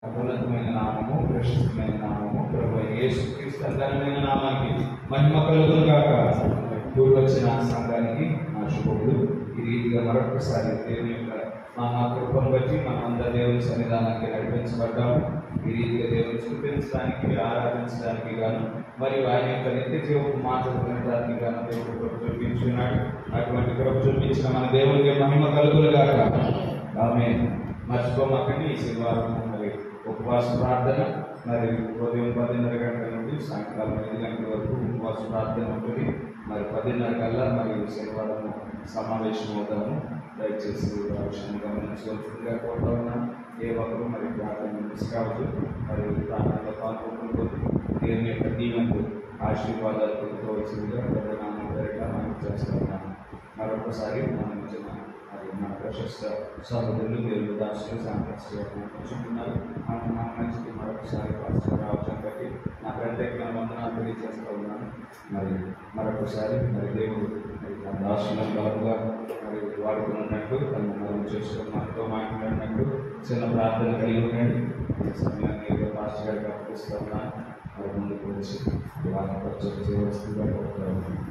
అద్భుతమైన నామము, ప్రశస్తమైన నామము, ప్రభు యేసుక్రీస్తు ఘనమైన నామానికి మహిమ కలుగును గాక. కూడి వచ్చిన సంఘానికి నా శుభములు. ఈ రీతిగా మరొకసారి దేవుని యొక్క మహాకృపను బట్టి మనమందరూ దేవుని సన్నిధానానికి నడిపించబడ్డాము. ఈ రీతిగా దేవుని చూపించడానికి, ఆరాధించడానికి గాను మరియు ఆయన యొక్క నిత్య జీవపు మాటలు వినడానికి గాను దేవుడు కృప చూపించున్నాడు. అటువంటి కృప చూపించిన మన దేవునికి మహిమ కలుగును గాక. ఆమేన్. మర్చిపోమాకండి, ఈ శనివారం మరి ఉపవాస ప్రార్థన, మరి ఉదయం 10:30 గంటల నుండి సాయంకాలం 5 గంటల వరకు ఉపవాస ప్రార్థన ఉంటుంది. మరి 10:30 కల్లా మరి శనివారం సమావేశం అవుతాము. దయచేసి ఆ విషయాన్ని గమనించవలసిందిగా కోరుతా ఉన్నాను. ఏ ఒక్కరు మరి ప్రార్థన మిస్ కావద్దు. మరి ప్రార్థనలో పాల్గొంటూ దేవుని యొక్క దీవెనలు, ఆశీర్వాదాలు పొందుకోవాల్సిందిగా ప్రధాన పేరిట మనం చేస్తూ ఉన్నాను. మరొకసారి మనం అది మన ప్రశస్త సహోదరులు దేవుడు దాసులు సాంకేతికున్నారు. మంచిది మరొకసారి రావడం బట్టి నా ప్రత్యేకమైన వందనాలు తెలియజేస్తూ ఉన్నాను. మరి మరొకసారి మరి దేవుడు నా దాసులను బాగుగా మరి వాడుకున్నట్టు తను మనం చేసుకుని మనతో మాట్లాడినట్టు చిన్న ప్రార్థన కలిగి ఉండండి. ఈ సమయాన్ని ఏదో పాస్టర్ గారికి అప్పగిస్తూ ఉన్నాను. మరి ముందుకు వచ్చి వాళ్ళని పరిచయం చేయవలసిందిగా కోరుతూ ఉన్నాను.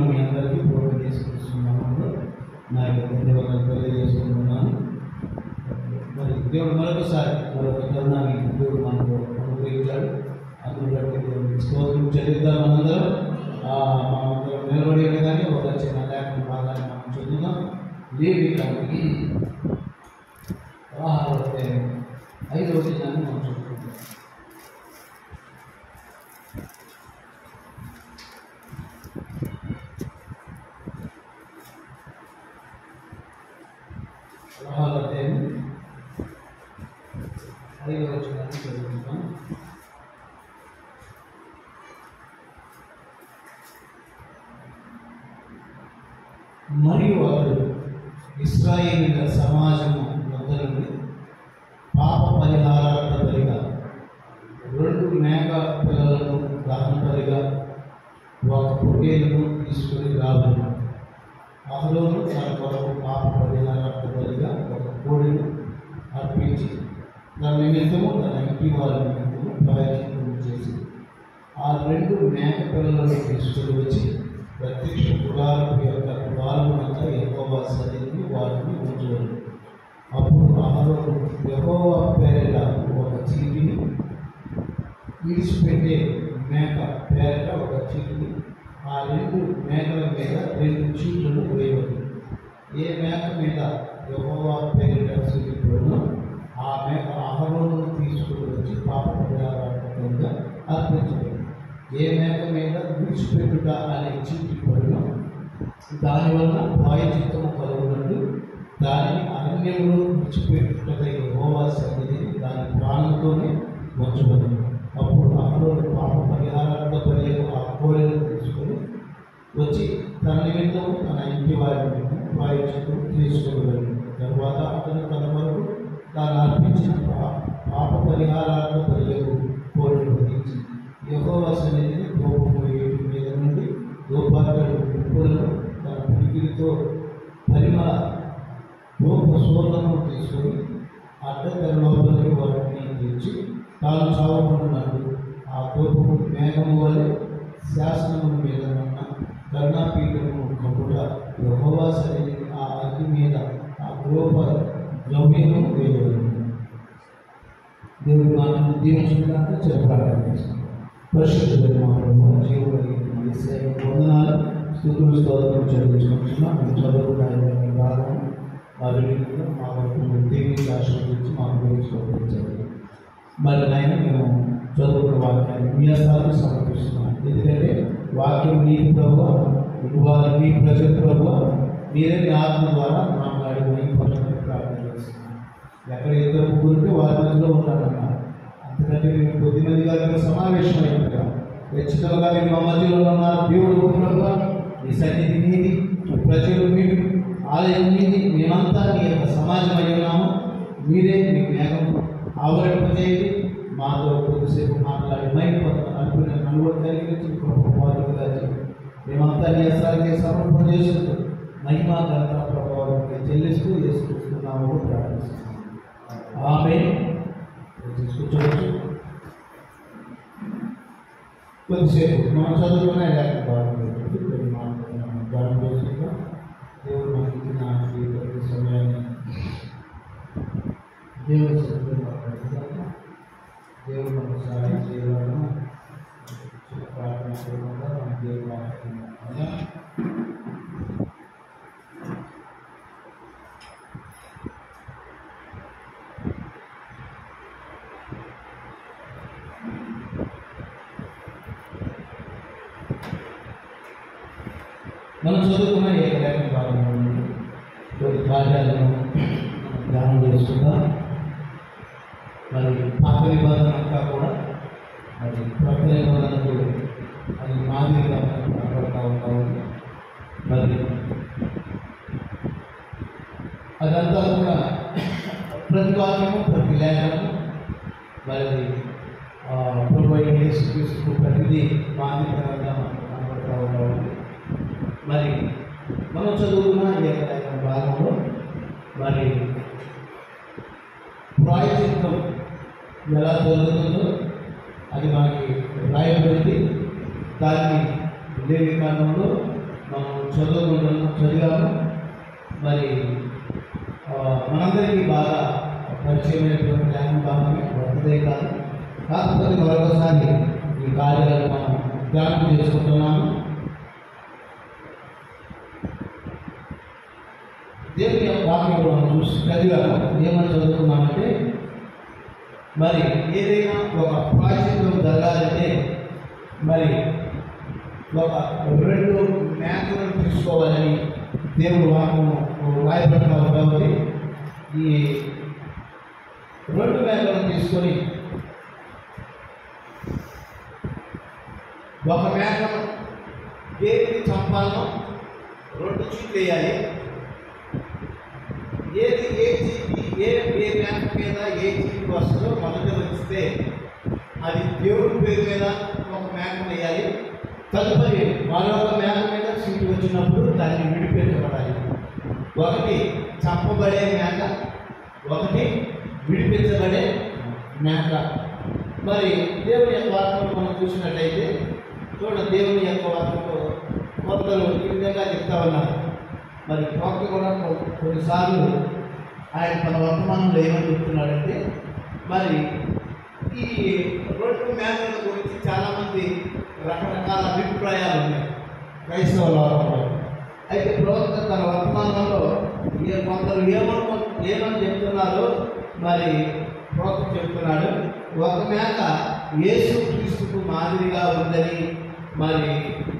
మీ అందరికీ పూర్వం చేసుకుంటున్నాము. నా యొక్క ధన్యవాదాలు తెలియజేసుకుంటున్నాను. మరి దేవుడు మరొకసారి మరొక తరుణాన్ని దేవుడు మనకు అనుగ్రహించాడు. అందులో బట్టి దేవుడికి స్తోత్రం చెల్లిద్దాం. మనందరం నిలబడి కానీ ఒక చిన్న లేఖన భాగాన్ని మనం చదువుదాం. లేవియీయులకు 5వ అధ్యాయాన్ని మనం చదువుకుంటాం. మరియు వారు ఇశ్రాయేలీయుల సమాజము వద్ద నుండి పాప పరిహారార్థ బలిగా 2 మేక పిల్లలను దహన బలిగా 1 పొట్టేలును తీసుకుని రావాలి. అహరోను తన కొరకు పాప పరిహారార్థ బలిగా 1 కోడెను అర్పించి తన నిమిత్తము తన ఇంటి వారి నిమిత్తము ప్రాయశ్చిత్తము చేసి ఆ 2 మేక పిల్లలను తీసుకుని వచ్చి ప్రత్యక్ష గుడారము యొక్క ద్వారమునంతా యెహోవా సన్నిధిని వారిని ఉంచవలెను. అప్పుడు అహరోను యెహోవా పేరిట ఒక చీటిని, విడిచిపెట్టే మేక పేరిట ఒక చీటిని, ఆ 2 మేకల మీద 2 చీట్లను వేయవలెను. ఏ మేక మీద యెహోవా పేరిట చీటి పడునో ఆ మేక అహరోను తీసుకుని వచ్చి పాప పరిహారార్థంగా అర్పించబడింది. ఏ మేక మీద విడిచిపెట్టుట అనే చీటి పడిన దానివల్ల ప్రాయశ్చిత్తము కలుగునట్టు దానిని అరణ్యంలో విడిచిపెట్టుటకై యెహోవా సన్నిధిని దాని ప్రాణంతోనే ఉంచబడింది. అప్పుడు అహరోను పాప పరిహారార్థ బలి ఆ కోడెను తీసుకొని వచ్చి తన నిమిత్తం తన ఇంటి వారి నిమిత్తం ప్రాయశ్చిత్తం తీసుకుని తరువాత అతను తన వరకు తాను అర్పించిన పాప పరిహారార్థ బలి కోడెను వధించి యెహోవా సన్నిధిని ధూపవేయుడి మీద నుండి ధూపార్తడు ఉప్పులను తన పిడికిలితో పరిమళ ధూప సూర్ణము తీసుకొని అడ్డతెర లోపలికి వాటిని తెచ్చి తాను చావకుంటున్నాడు. ఆ ధూపము మేఘము వలె శాసనము మీద ఉన్న కరుణాపీఠము కపుట యెహోవా సన్నిధిని ఆ అగ్ని మీద ఆ ధూప ద్రవ్యము వేయవలెను. దేవుడి మాటను దీవించడానికి చెప్పాలి. పరిశుద్ధుడైన మా ప్రభువా, జీవుడైన యేసయ్య వందనాలు, స్తుతులు, స్తోత్రం చెల్లించుకుంటున్నాం. మేము చదువుకున్న భాగం మరియు మా వరకు దీవించి ఆశీర్వదించి మాకు గురించుకోవాలి. మరి నాయన మేము చదువుకున్న వాక్యాన్ని మీ హస్తాలకు సమర్పిస్తున్నాం. ఎందుకంటే వాక్యం మీ ప్రభువా, వారు మీ ప్రజల ప్రభువా, మీరే మీ ఆత్మ ద్వారా మాట్లాడి ప్రార్థన చేస్తున్నాం. ఎక్కడ ఇద్దరు ముగ్గురు వారిని మేము కొద్దిమంది గారి సమావేశమైనట్టుగా ఖచ్చితంగా మీరు మా మధ్యలో ఉన్నారు. దేవుడు ప్రభువా, మీ సన్నిధి మీది, ప్రజలు మీరు, ఆలయం మీది, మేమంతా మీ యొక్క సమాజం అయి ఉన్నాము. మీరే మీ మేఘం ఆవరింపజేయండి. మాతో కొద్దిసేపు మాట్లాడి అనుకునే అనుభవం కలిగించి ప్రభుత్వాలుగా మేమంతా నీ అసారికి సమర్పణ చేసుకుంటూ మహిమ ఘనత ప్రభావానికి చెల్లిస్తూ చేసుకుంటున్నాము ప్రార్థిస్తున్నాము. ఆమేన్. కూర్చోవచ్చు. కొద్దిసేపు మనం చదువుకునే కొన్ని మాట్లాడుతున్నాం ధ్యానం చేసుకుంటాం. దేవుడు మనకి ఇచ్చిన ఈ సమయాన్ని దేవుడు దేవుడు మనకు సహాయం చేయాలని ప్రార్థన చేయకుండా మన దేవుడు మాట్లాడుతున్నాం. మనం చదువుకున్న ఏకైక భాగంలో కొన్ని కార్యాలను ధ్యానం చేసుకుందాం. మరి పాత నిబంధన అంతా కూడా మరి కొత్త నిబంధనకు అది మాదిరిగా కనబడతా ఉంటాము. మరి అదంతా కూడా ప్రతి వాక్యము ప్రతి లేఖనము మరి ప్రభు యేసుక్రీస్తు ప్రతిదీ మాదిరిగా కనబడతా ఉంటాము. మరి మనం చదువుకున్న ఏకైక భాగంలో మరి ప్రాయశ్చిత్తం ఎలా జరుగుతుందో అది మనకి రాయబడింది. దాన్ని లేని కారణంలో మనం చదివాము. మరి మనందరికీ బాగా పరిచయమైనటువంటి జ్ఞానం భాగమే వర్తదే కాదు. కాకపోతే మరొకసారి ఈ కార్యాలను మనం ధ్యానం చేసుకుంటున్నాము. దేవుని వాక్యంలో మనం చూసి చదివాము. ఏమని చదువుతున్నామంటే మరి ఏదైనా ఒక ప్రాయశ్చిత్తం జరగాలంటే మరి ఒక 2 మేకలను తీసుకోవాలని దేవుడు వాక్యము రాయబడతా కాబట్టి ఈ 2 మేకలను తీసుకొని ఒక మేకను దేనికి చంపాలనో 2 చీట్లు వేయాలి. ఏది ఏ చీటి ఏ మేక మీద ఏ చీటి వస్తుందో మొదట వచ్చితే అది దేవుడి పేరు మీద ఒక మేక వేయాలి. తదుపరి మరొక మేక మీద చీటి వచ్చినప్పుడు దాన్ని విడిపించబడాలి. ఒకటి చంపబడే మేక, ఒకటి విడిపించబడే మేక. మరి దేవుని యొక్క వాక్యం మనం చూసినట్లయితే దేవుని యొక్క వాక్యంలో కొందరు ఈ విధంగా చెప్తా ఉన్నారు. మరి ప్రవక్త కూడా కొన్నిసార్లు ఆయన తన వర్తమానంలో ఏమని చెప్తున్నాడంటే మరి ఈ 2 మేకల గురించి చాలామంది రకరకాల అభిప్రాయాలు ఉన్నాయి క్రైస్తవ లోకంలో. అయితే ప్రవక్త తన వర్తమానంలో కొందరు ఏమని చెప్తున్నారో మరి ప్రవక్త చెప్తున్నాడు. ఒక మేక యేసుక్రీస్తుకు మాదిరిగా ఉందని మరి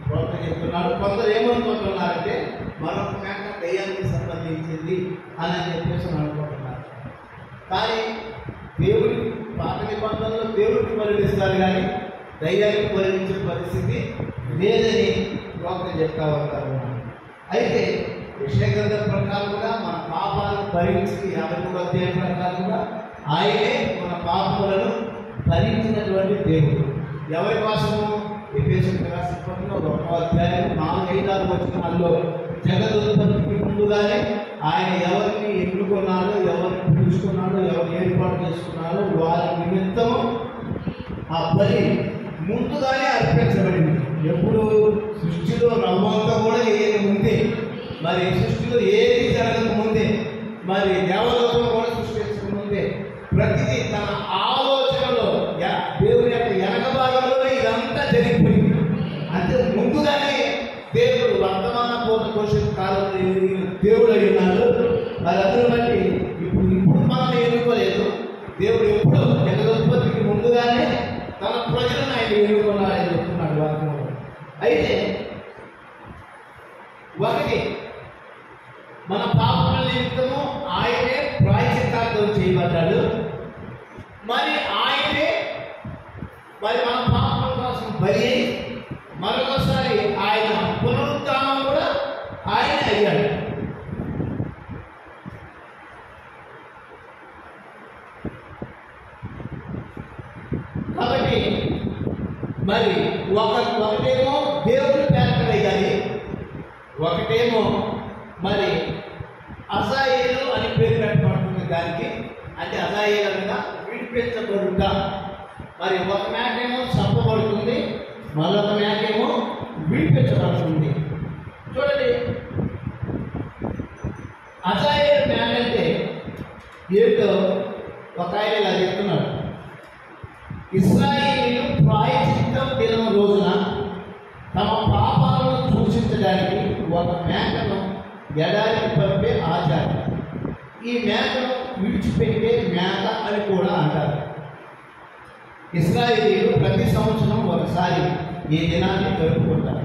ప్రవక్త చెప్తున్నాడు. కొందరు ఏమనుకుంటున్నారంటే మరొక మేక దయ్యానికి సంబంధించింది అని చెప్పేసి అనుకుంటున్నారు. కానీ దేవుడి పాత నిబంధనలో దేవుడికి పరిగణిస్తారు కానీ దయ్యానికి పరిగణించే పరిస్థితి లేదని ప్రవక్త చెప్తా ఉంటారు. అయితే విషయగ్రంథం ప్రకారంగా మన పాపాలను భరించి 53వ అధ్యాయం ప్రకారంగా ఆయనే మన పాపములను భరించినటువంటి దేవుడు. ఎవరి కోసము? ఎఫెసీయులకు రాసిన పత్రిక 1వ అధ్యాయం 4-5 వచనాల్లో జగదుత్పత్తికి ముందుగానే ఆయన ఎవరిని ఎన్నుకున్నాడో, ఎవరిని పిలుచుకున్నాడో, ఎవరిని ఏర్పాటు చేసుకున్నాడో వారి నిమిత్తము ఆ బలి ముందుగానే అర్పించబడింది. ఎప్పుడు? సృష్టిలో నవ్వంతా కూడా ఏది ముందే, మరి సృష్టిలో ఏది జరగక ముందే, మరి దేవలోకం కూడా సృష్టించక ముందే ప్రతిదీ తన ఆలోచనలో దేవుని యొక్క వెనక భాగంలోనే ఇదంతా జరిగిపోయింది. అంటే ముందుగానే దేవుడు వర్తమాన భవిష్యత్ కాలంలో దేవుడు అయి ఉన్నాడు. మరి అందుని బట్టి ఇప్పుడు మనం ఎన్నుకోలేదు. దేవుడు ఎప్పుడు జగదుత్పత్తికి ముందుగానే తన ప్రజలను ఆయన ఎన్నుకున్నాడని చెప్తున్నాడు వాక్యంలో. అయితే ఒకటి మన పాపల నిమిత్తము ఆయనే ప్రాయశ్చిత్తార్థం చేయబడ్డాడు. మరి ఆయనే మరి మన పాపం కోసం బలి అయి మరొకసారి ఆయన పునరుత్థానం కూడా ఆయన అయ్యాడు. కాబట్టి మరి ఒకటేమో దేవుడి పేరట వేయాలి, ఒకటేమో మరి అజాయేలు అని పేరు పెట్టబడుతుంది దానికి, అంటే అజాయేలు అనగా విడిపించబడుట. మరి ఒక మేకేమో చంపబడుతుంది, మరొక మేకేమో విడిపించబడుతుంది. చూడండి, అజాయేలు మేక అంటే ఏంటో ఒక ఆయన ఇలా చెప్తున్నాడు. ఇశ్రాయేలీయులు ప్రాయశ్చిత్తం దినం రోజున తమ పాపాలను సూచించడానికి ఒక మేకను ఎడారికి పంపే ఆచారం. ఈ మేకను విడిచిపెట్టే మేక అని కూడా అంటారు. ఇశ్రాయేలీయులు ప్రతి సంవత్సరం ఒకసారి ఈ దినాన్ని జరుపుకుంటారు.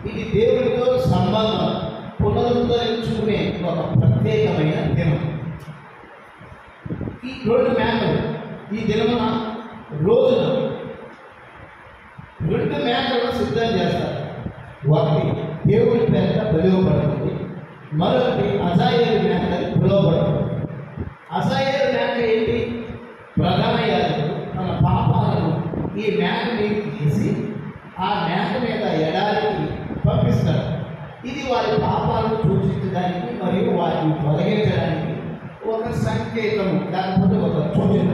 ఇది దేవుడితో సంబంధం పునరుద్ధరించుకునే ఒక ప్రత్యేకమైన దినం. ఈ 2 మేకలు ఈ దినమున రోజున 2 మేకలను సిద్ధం చేస్తారు. ఒకటి దేవుడి పేరిట పిలువబడుతుంది, మరొకటి అజాయేలు మేక అని పిలువబడుతుంది. అజాయేలు మేక ఏంటి? ప్రధాన యాజకుడు తన పాపాలను ఈ మేక మీద తీసి ఆ మేక మీద ఎడారికి పంపిస్తారు. ఇది వారి పాపాలను సూచించడానికి మరియు వారిని తొలగించడానికి ఒక సంకేతము, లేకపోతే ఒక సూచన.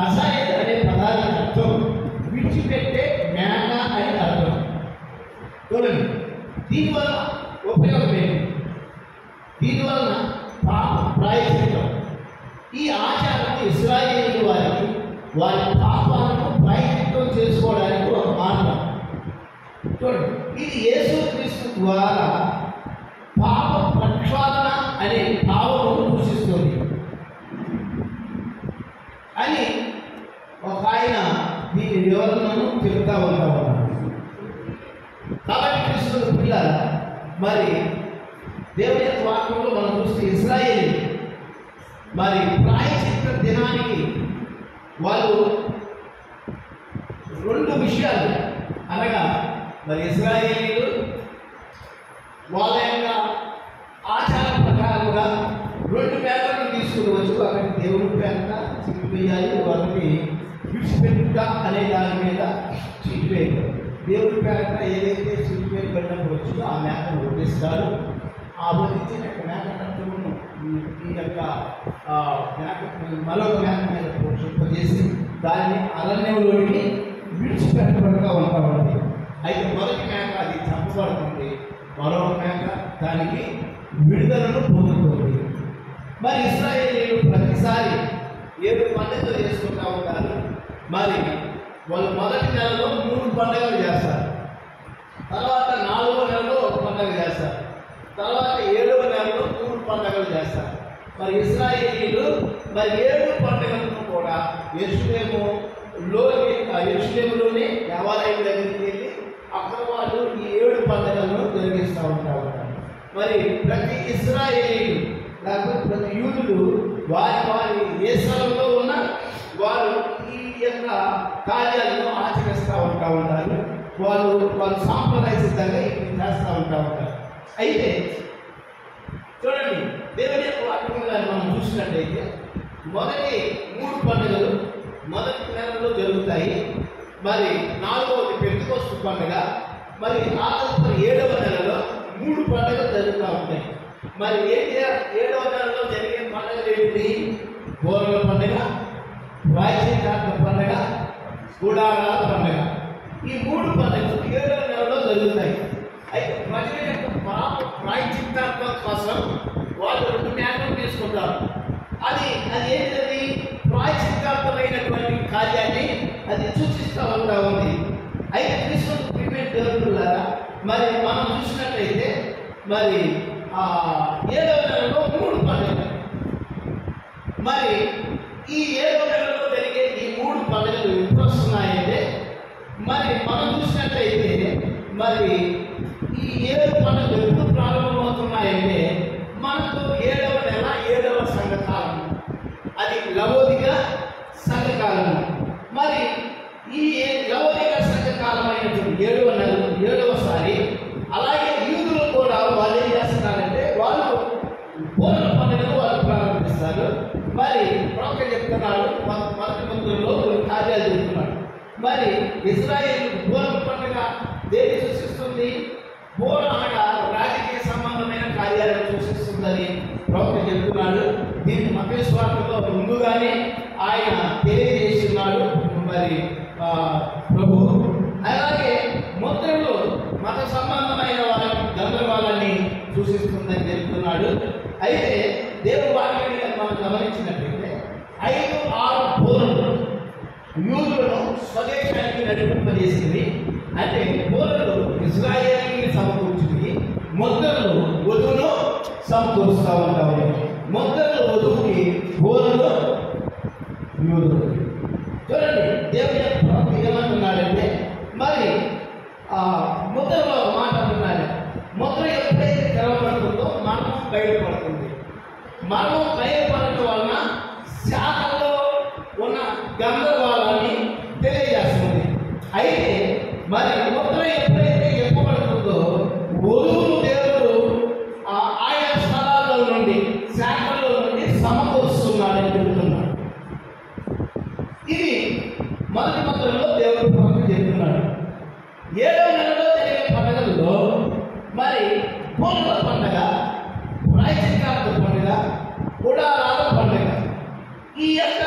అజాయేలు అనే పదానికి అర్థం విడిచిపెట్టే మేక అని అర్థం. చూడండి, దీనివల్ల ఉపయోగం ఏంటి? దీనివలన పాప ప్రాయశ్చిత్తం. ఈ ఆచారం ఇశ్రాయేలు వారికి వారి పాపాలను ప్రాయశ్చిత్తం చేసుకోవడానికి ఒక మార్గం. చూడండి, ఇది యేసుక్రీస్తు ద్వారా పాప ప్రక్షాళన అనే భావమును సూచిస్తుంది అని ఒక ఆయన దీని వివరణను చెప్తా ఉంటారు. కాబట్టి క్రీస్తు పిల్లల మరి దేవుని యొక్క వాక్యంలో మనం చూస్తే ఇశ్రాయేలు మరి ప్రాయశ్చిత్త దినానికి వాళ్ళు 2 విషయాలు అనగా మరి ఇశ్రాయేలీయులు వాళ్ళ యొక్క ఆచార ప్రకారంగా 2 మేకలను తీసుకుని వచ్చి ఒకటి దేవుడి పేరట చిక్కివేయాలి, ఒకటి విడిచిపెట్టుట అనే దాని మీద చిక్కివేయాలి. దేవుడి పేరట ఏదైతే చిక్కివేయబడినప్పుడు వచ్చిందో ఆ మేకను వదిలిస్తారు. ఆ వదిలించిన మేకను ఈ యొక్క మరొక మేక మీద పోషింపజేసి దాన్ని అరణ్యంలోకి విడిచిపెట్టబడుతూ ఉంటామండి. అయితే మొదటి మేక అది చంపబడుతుంది, మరొక మేక దానికి విడుదలను పొందుతుంది. మరి ఇశ్రాయేలీయులు ప్రతిసారి 7 పండుగలు చేసుకుంటూ ఉంటారు. మరి వాళ్ళు మొదటి నెలలో 3 పండుగలు చేస్తారు, తర్వాత 4వ నెలలో 1 పండుగ చేస్తారు, తర్వాత 7వ నెలలో 3 పండుగలు చేస్తారు. మరి ఇశ్రాయేలీయులు మరి 7 పండుగలను కూడా యెరూషలేములోనే దేవాలయం దగ్గరికి వెళ్ళి అక్కడ వాళ్ళు ఈ 7 పండుగలను జరిగిస్తూ ఉంటారు. మరి ప్రతి ఇశ్రాయేలీయులు లేకపోతే ప్రతి యూదులు వారి ఏ స్థలంలో ఉన్న వారు ఈ యొక్క కార్యాలను ఆచరిస్తూ ఉంటారు. వాళ్ళు సాంప్రదాయ సిద్ధంగా ఇవి చేస్తూ ఉంటారు. అయితే చూడండి, దేవుని యొక్క వాక్యంలో మనం చూసినట్లయితే మొదటి 3 పండుగలు మొదటి నెలలో జరుగుతాయి. మరి 4వది పెంతెకొస్తు పండుగ, మరి ఆ తదుపరి 7వ నెలలో 3 పండుగలు జరుగుతూ ఉంటాయి. మరి 7వ నెలలో జరిగే పండుగలు ఏంటి? గోరుల పండుగ, ప్రాయశ్చిత్తార్థ పండుగ, గుడారాల పండుగ. ఈ 3 పండుగలు 7వ నెలలో జరుగుతాయి. అయితే ప్రజల యొక్క పాప ప్రాయశ్చిత్తార్థం కోసం వాళ్ళు 2 మేకలు తీసుకుంటారు. అది ఏంటది? ప్రాయశ్చిత్తార్థమైనటువంటి కార్యాన్ని అది సూచిస్తూ ఉంది. అయితే క్రీస్తు ప్రిపేర్ దేవుడులారా మరి మనం చూసినట్లయితే మరి 7వ నెలలో 3 పండుగలు. మరి ఈ 7వ నెలలో జరిగే ఈ 3 పండుగలు ఎప్పుడు వస్తున్నాయంటే మరి మనం చూసినట్లయితే మరి ఈ 7 పండుగలు ఎప్పుడు ప్రారంభమవుతున్నాయంటే మనకు 7వ నెల 7వ సంఘకాలం, అది లవోదిక సంఘకాలం. మరి ఈ మరి ఇశ్రాయేలు బోర పండుగ దేన్ని సూచిస్తుంది? బోర అనగా రాజకీయ సంబంధమైన కార్యాలను సూచిస్తుందని ప్రవక్త చెప్తున్నాడు. దీన్ని మత్తయి సువార్తలో ముందుగానే ఆయన తెలియజేస్తున్నాడు మరి ప్రభు. అలాగే ముద్రలు మత సంబంధమైన వారి గందరగోళాన్ని సూచిస్తుందని చెప్తున్నాడు. అయితే దేవుని వాక్యాన్ని మనం గమనించినట్లయితే 5-6 బోరలు యూదులను స్వదేశానికి నడిపింపజేసింది. అంటే బోరలు ఇశ్రాయేలుని సమకూర్చింది, ముద్రలు వధువును సమకూరుస్తూ ఉంటారు. ముద్రలు వధువుకి, బోరలు యూదులు. చూడండి దేవుని ఏమంటున్నాడంటే మరి ముద్రలో మాట అంటున్నాడు, ముద్ర ఎప్పుడైతే తెరవబడుతుందో మరణం బయటపడుతుంది. మరణం బయటపడటం వలన శాఖలో ఉన్న గందరగోళాన్ని తెలియజేస్తుంది. అయితే మరి ముద్ర ఎప్పుడైతే ఎప్పబడుతుందో వధువును దేవుడు ఆయా స్థలాల్లో నుండి, శాఖల్లో నుండి సమకూరుస్తున్నాడని చెబుతున్నాడు. ఇది మొదటి ముద్రలో దేవుడు పంపిణీ చేస్తున్నాడు. 7వ నెలలో జరిగే పండుగల్లో మరి పూర్వ పండుగ, ప్రాయశ్చిత్తార్థ పండుగ, గుడారాల పండుగ, ఈ యొక్క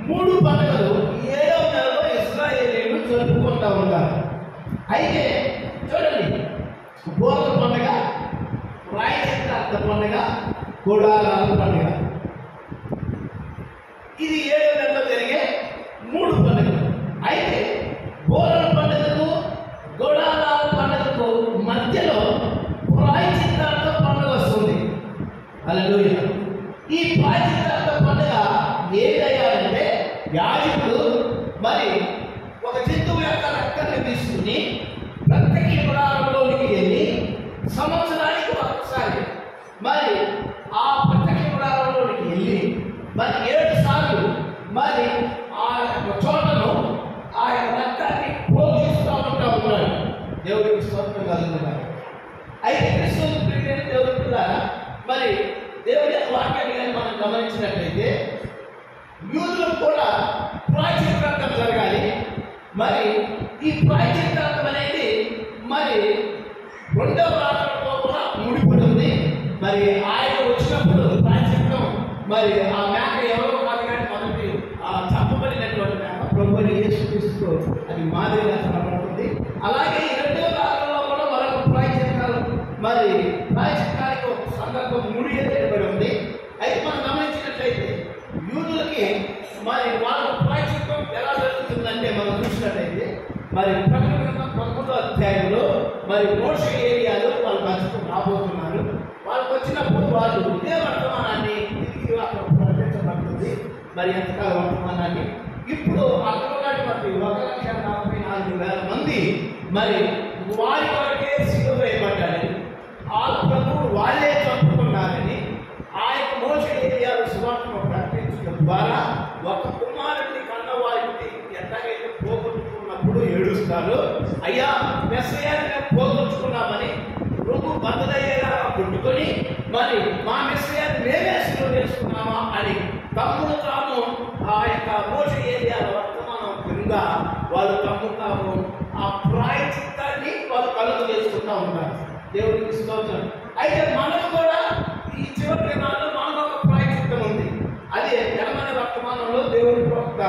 3 పండుగలు 7వ నెలలో ఇశ్రాయేలీయులు జరుపుకుంటూ ఉంటారు. అయితే చూడండి, పూర్వ పండుగ, ప్రాయశ్చిత్తార్థ పండుగ, గుడారాల పండుగ, ఇది 7వ నెలలో జరిగే 3 పండుగలు. అయితే బోరల పండుగకు, గుడారాల పండుగకు మధ్యలో ప్రాయశ్చిత్తార్థ పండుగ వస్తుంది. హల్లెలూయా. ఈ ప్రాయశ్చిత్తార్థ పండుగ ఏదయ్యాలంటే యాజకుడు మరి ఒక జంతువు యొక్క రక్తాన్ని తీసుకుని ప్రత్యక్ష గుడారంలోనికి వెళ్ళి సంవత్సరానికి ఒకసారి మరి ఆ ప్రత్యక్ష గుడారంలోనికి వెళ్ళి మరి 7 సార్లు మరి ఆ యొక్క చోటను ఆ యొక్క రక్తాన్ని ప్రోక్షిస్తూ ఉంటాడు. దేవుడికి స్తోత్రం కలుగుతున్నాడు. అయితే క్రిస్తువుని ప్రియమైన దేవుడి పిల్లారా, మరి దేవుడి యొక్క వాక్యాన్ని కానీ మనం గమనించినట్లయితే యూదులకు కూడా ప్రాయశ్చిత్తార్థం జరగాలి. మరి ఈ ప్రాయశ్చిత్తార్థం అనేది మరి 2వ రాకడతో కూడా ముడిపడుతుంది. మరి ఆయన వచ్చినప్పుడు ప్రాయశ్చిత్తం మరి ఆ మేక ఎవరో కాదు కానీ మొదటి చంపబడినటువంటి మేక ప్రభువుని యేసుక్రీస్తు అది మాదిరిగా కనబడుతుంది. అలాగే 2వ రాకడలో కూడా మరొక ప్రాయశ్చిత్తాలు మరి ప్రాయశ్చిత్తానికి ఒక సందర్భం ముడియబడి ఉంది. అయితే మనం గమనించినట్లయితే యూదులకి మరి వాళ్ళ ప్రాయశ్చిత్తం ఎలా జరుగుతుందంటే మనం చూసినట్లయితే మరి ప్రకటన 11వ అధ్యాయంలో మరి మోషే ఏలియాలో వాళ్ళు మధ్యకు రాబోతున్నారు. వాళ్ళకి వచ్చినప్పుడు వాళ్ళు ఇదే వర్తమానాన్ని తిరిగి అక్కడ ప్రకటించబడుతుంది. మరి ఎంతకాల వర్తమానాన్ని ఇప్పుడు అక్కడ ఉన్నటువంటి 1,44,000 మంది మరి వారి వరకే సిలువ వేయబడ్డారని, ఆ ప్రభువు వాళ్ళే చంపుకున్నారని ఆయన మోషే ఏలియాలో సువార్తను ప్రకటించడం ద్వారా ఒక కుమారుడిని కన్నవారికి ఎట్లాగైతే పోగొట్టుకున్నప్పుడు ఏడుస్తారు, అయ్యా మెస్సయ్యాన్ని మేము పోగొట్టుకున్నామని రొమ్ము బద్దలయ్యేలా కొట్టుకొని మరి మా మెస్సయ్యాన్ని మేమే సిలువ వేసుకున్నామా అని తమ్ముడు తాము ఆ యొక్క మోషే ఏలియాల వర్తమానం కింద వాళ్ళు తమ్ముడు తాము ఆ ప్రాయశ్చిత్తాన్ని వాళ్ళు కలుగు చేసుకుంటూ ఉంటారు. దేవుడికి స్తోత్రం. అయితే మనకు కూడా ఈ చివరి దినాల్లో మనకు ఒక ప్రాయశ్చిత్తం ఉంది. అదే యెరమయ వర్తమానంలో దేవుడి ప్రవక్త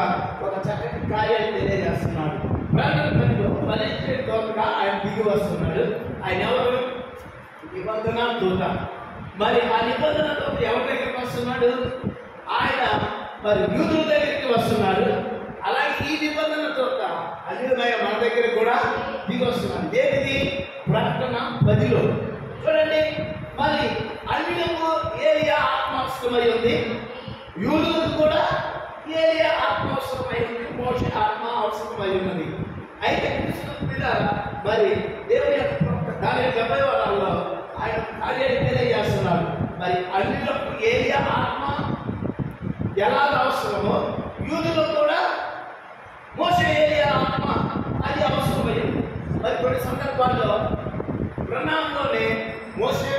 ఒక చక్కటి కార్యాన్ని తెలియజేస్తున్నాడు. ప్రకటనలో పరిచయ దూతగా ఆయన దిగి వస్తున్నాడు. ఆయన ఎవరు? నిబంధన దూత. మరి ఆ నిబంధన దూత ఎవరి దగ్గరికి వస్తున్నాడు? ఆయన మరి యూదుల దగ్గరికి వస్తున్నాడు. అలాగే ఈ నిబంధన దూత అన్యులమైన మన దగ్గర కూడా దిగి వస్తున్నాడు. ఏది? ప్రకటన 10లో చూడండి. మరి అన్యులకు ఏలియా ఆత్మ అవసరమై ఉంది, యూదులకు కూడా ఏలియా ఆత్మ అవసరమై ఉంది, మోషే ఆత్మ అవసరమై ఉన్నది. అయితే క్రీస్తు మీద మరి దేవుని యొక్క దాని 70 వారాల్లో ఆయన కార్యాన్ని తెలియజేస్తున్నాడు. మరి అన్యులకు ఏలియా ఆత్మ ఎలా అవసరమో యూదులకు కూడా మోషే ఏలియా ఆత్మ అది అవసరమైంది. మరి కొన్ని సందర్భాల్లో ప్రణామంలోనే మోషే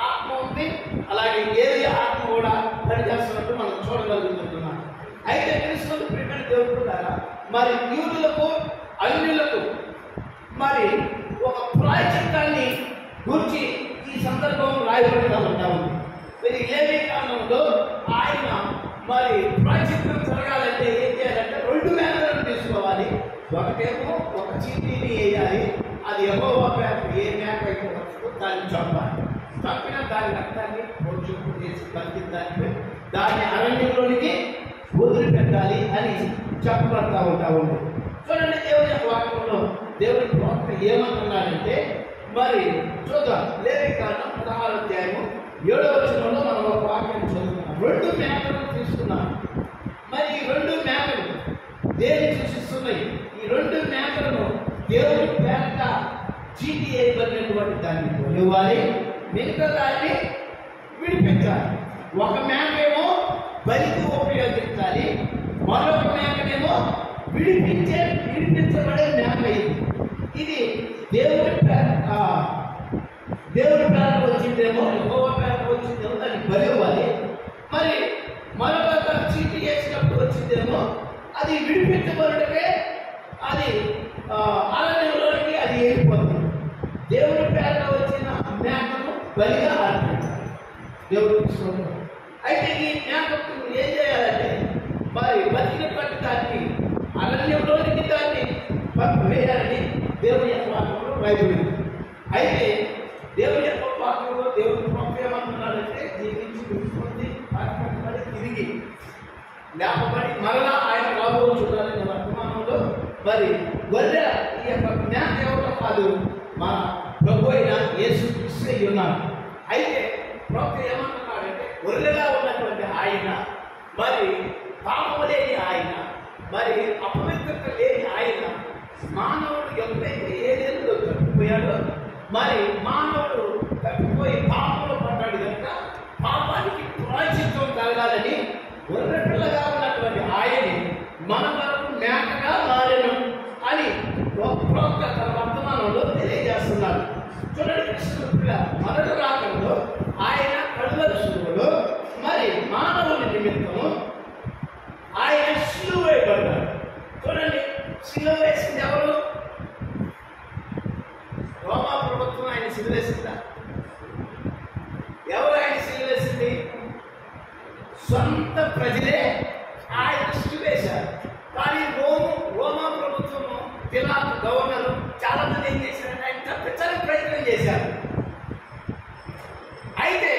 ఆత్మ ఉంది, అలాగే ఏలియా ఆత్మ కూడా పనిచేస్తున్నట్టు మనం చూడగలుగుతున్నాం. అయితే క్రీస్తు ప్రియమైన దేవుడున్నారా మరి యూదులకు అన్యులకు మరి ఒక ప్రాయచిత్తాన్ని గురించి ఈ సందర్భం రాయబడుతూ ఉంటాము. మరి లేవి కాలంలో ఆయన మరి ప్రాయచిత్తం జరగాలంటే ఏం చేయాలంటే 2 మేకలను తీసుకోవాలి. ఒకటేమో ఒక చీటీని వేయాలి, అది యెహోవా పేట ఏ మేక అయితే వస్తుందో దాన్ని చంపాలి. చంపిన దాని రక్తాన్ని భోజనం చేసి బతికి దాన్ని అరణ్యంలోనికి వదిలిపెట్టాలి అని చెప్పబడతా ఉంటాము. చూడండి, దేవుని యొక్క వాక్యంలో దేవుని ప్రవక్త ఏమంటున్నాడంటే మరి చూద్దాం. లేవి కాండం 16వ అధ్యాయము 7వ వచనంలో మనం ఒక వాక్యం చదువుతున్నాం. 2 మేకలను తీసుకున్నాం. మరి ఈ 2 మేకలు దేన్ని సూచిస్తున్నాయి? ఈ 2 మేకలను దేవుని పేట చీటీ వేయబడినటువంటి దాన్ని కొనివ్వాలి, మిగతా దాన్ని విడిపించాలి. ఒక మేకేమో బలికి ఉపయోగించాలి, మరొక మేకనేమో విడిపించబడే మేక. ఇది దేవుని పేట వచ్చిందేమో, యెహోవా పేట వచ్చిందేమో దాన్ని బలి ఇవ్వాలి. మరి మరొక చీటీ వేసినప్పుడు వచ్చిందేమో అది విడిపించబడితే అది అరణ్యంలోనికి అది వెళ్ళిపోతుంది. దేవుని పేట వచ్చిన మేకను బలిగా అర్పించాలి దేవుడికి. అయితే ఈ మేకకు ఏం చేయాలంటే మరి బతికినటువంటి దాన్ని అరణ్యంలోనికి దాన్ని వేయాలని దేవుని యొక్క వాక్యంలో రాయబడింది. అయితే దేవుని యొక్క వాక్యంలో దేవుని ప్రవక్త ఏమంటున్నాడంటే జీవించి విడిచిపోయి పాటిపడి తిరిగి లేపబడి మరలా ఆయన రాబోతున్నారనే వర్తమానంలో మరి గొర్రె ఈ యొక్క మేక ఎవరో కాదు, మన ప్రభు అయిన యేసుక్రీస్తు అయి ఉన్నారు. అయితే ప్రవక్త ఏమంటున్నాడంటే గొర్రెగా ఉన్నటువంటి ఆయన, మరి పాపము లేని ఆయన, మరి అపవిత్రత లేని ఆయన, మానవుడు ఎప్పుడైతే ఏదేదో తప్పిపోయాడో మరి మానవుడు తప్పిపోయి పాపంలో పడ్డాడు కనుక పాపానికి ప్రాయశ్చిత్తం కలగాలని గొర్రె పిల్లగా ఉన్నటువంటి ఆయన్ని మన వరకు మేకగా మారెను అని ప్రవక్త తన వర్తమానంలో తెలియజేస్తున్నారు. చూడండి, కృష్ణుడు పిల్ల మొదటి రాకంలో ఆయన కలువరి శిలువలో మరి మానవుని నిమిత్తము ఆయన శిలువ వేయబడ్డాడు. చూడండి, శిలువ వేసింది ఎవరు? రోమా ప్రభుత్వం ఆయన శిలువ వేసిందా? ఎవరు ఆయన శిలువ వేసింది? సొంత ప్రజలే ఆయన శిలువ వేశారు. కానీ రోమా ప్రభుత్వము, పిలాతు గవర్నరు చాలా మంది ఏం చేశారంటే ఆయన తప్పించాలని ప్రయత్నం చేశారు. అయితే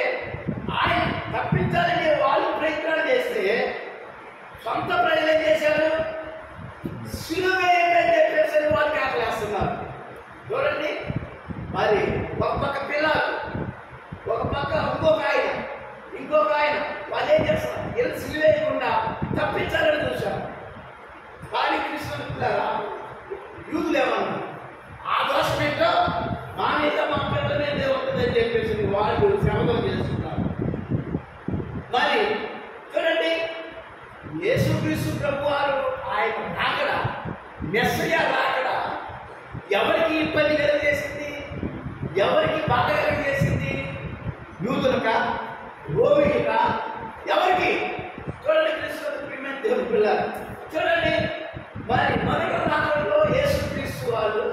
ఆయన తప్పించాలని వాళ్ళు ప్రయత్నాలు చేస్తే సొంత ప్రజలు ఏం చేశారు? శిలువ ఏంటని చెప్పేసి వాళ్ళు కేకలేస్తున్నారు. చూడండి, మరి ఒక పక్క పిల్లలు, ఒక పక్క ఇంకొక ఆయన వాళ్ళు ఏం చేస్తారు? వీళ్ళు శిలువ వేయకుండా తప్పించాలని చూశారు. కానీ కృష్ణుడు పిల్లరా యూదులు ఏమన్నారు? ఆ దోషం ఏంటో మా మీద మా పిల్లల మీదే ఉంటుందని చెప్పేసి వాళ్ళు శ్రమదం చేస్తున్నారు. మరి చూడండి, యేసుక్రీస్తు ప్రభు వారు ఆయన రాకడ, మెస్సయ్య రాకడ ఎవరికి ఇబ్బంది కలిగజేసింది? ఎవరికి బాధ కలిగజేసింది? యూదులక, రోమిలక, ఎవరికి? చూడండి, కృష్ణుడు దేవుని పిల్లలు చూడండి, మరి మొదటి రాకడలో యేసుక్రీస్తు వాళ్ళు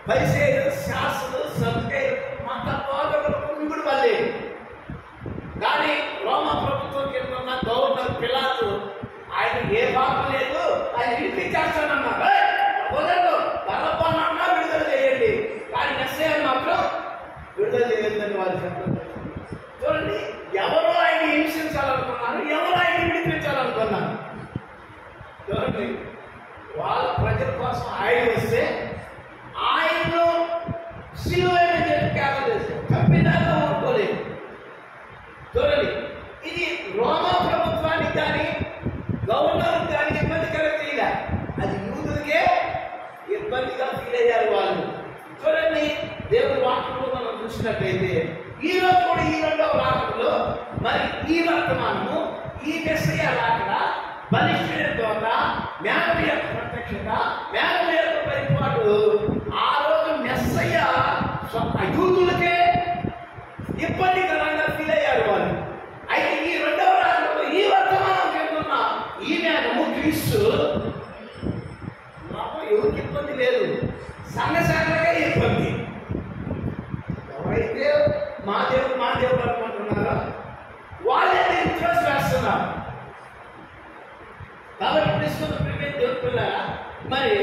పరిసయ్యులు, శాస్త్రులు, సదుకాయులు, మత బోధకులకు మిగుడు వల్లే. కానీ రోమా ప్రభుత్వం కింద ఉన్న గవర్నర్ పిలాతు ఆయన ఏ పాపం లేదు, ఆయన విడిపించేస్తానన్నారు. వదలదు, బలపాలన్నా విడుదల చేయండి, కానీ మెస్సయ్య మాత్రం విడుదల చేయలేదని వారు చెప్పారు. చూడండి, ఎవరో ఆయన హింసించాలనుకున్నారు, ఎవరో ఆయన విడిపించాలనుకున్నారు. చూడండి, వాళ్ళ ప్రజల కోసం ఆయన వస్తే ఆయన్ను శిలువైన చెప్పి కేకలు చేశారు, తప్పిదాకా ఊరుకోలేదు. చూడండి, ఇది రోమా ప్రభుత్వానికి కానీ గవర్నర్కి కానీ ఇబ్బంది కలగలేదు, అది యూదులకే ఇబ్బందిగా ఫీల్ అయ్యారు వాళ్ళు. చూడండి, దేవుని వాక్యంలో మనం చూసినట్లయితే ఈ రోజు కూడా ఈ 2వ రాకడలో మరి ఈ వర్తమానము, ఈ మెస్సయ్య రాకడ, బలిష్ఠుడి తోట, మేఘం యొక్క ప్రత్యక్షత, మేఘం యొక్క పరిపాటు, ఆ రోజు మెస్సయ్య యూదులకే ఇబ్బందికరంగా ఫీల్ అయ్యారు వాళ్ళు. అయితే ఈ 2వ రాకడలో ఈ వర్తమానం కింద ఉన్న ఈ మేఘము క్రీస్తు ఎవరికి ఇబ్బంది లేదు, సంఘశాఖలకే ఇబ్బంది. ఎవరైతే మా దేవుడు అనుకుంటున్నారో వాళ్ళే ఇంట్రెస్ట్ వేస్తున్నారు. కాబట్టి క్రీస్తు దేవుడుకున్నారా మరి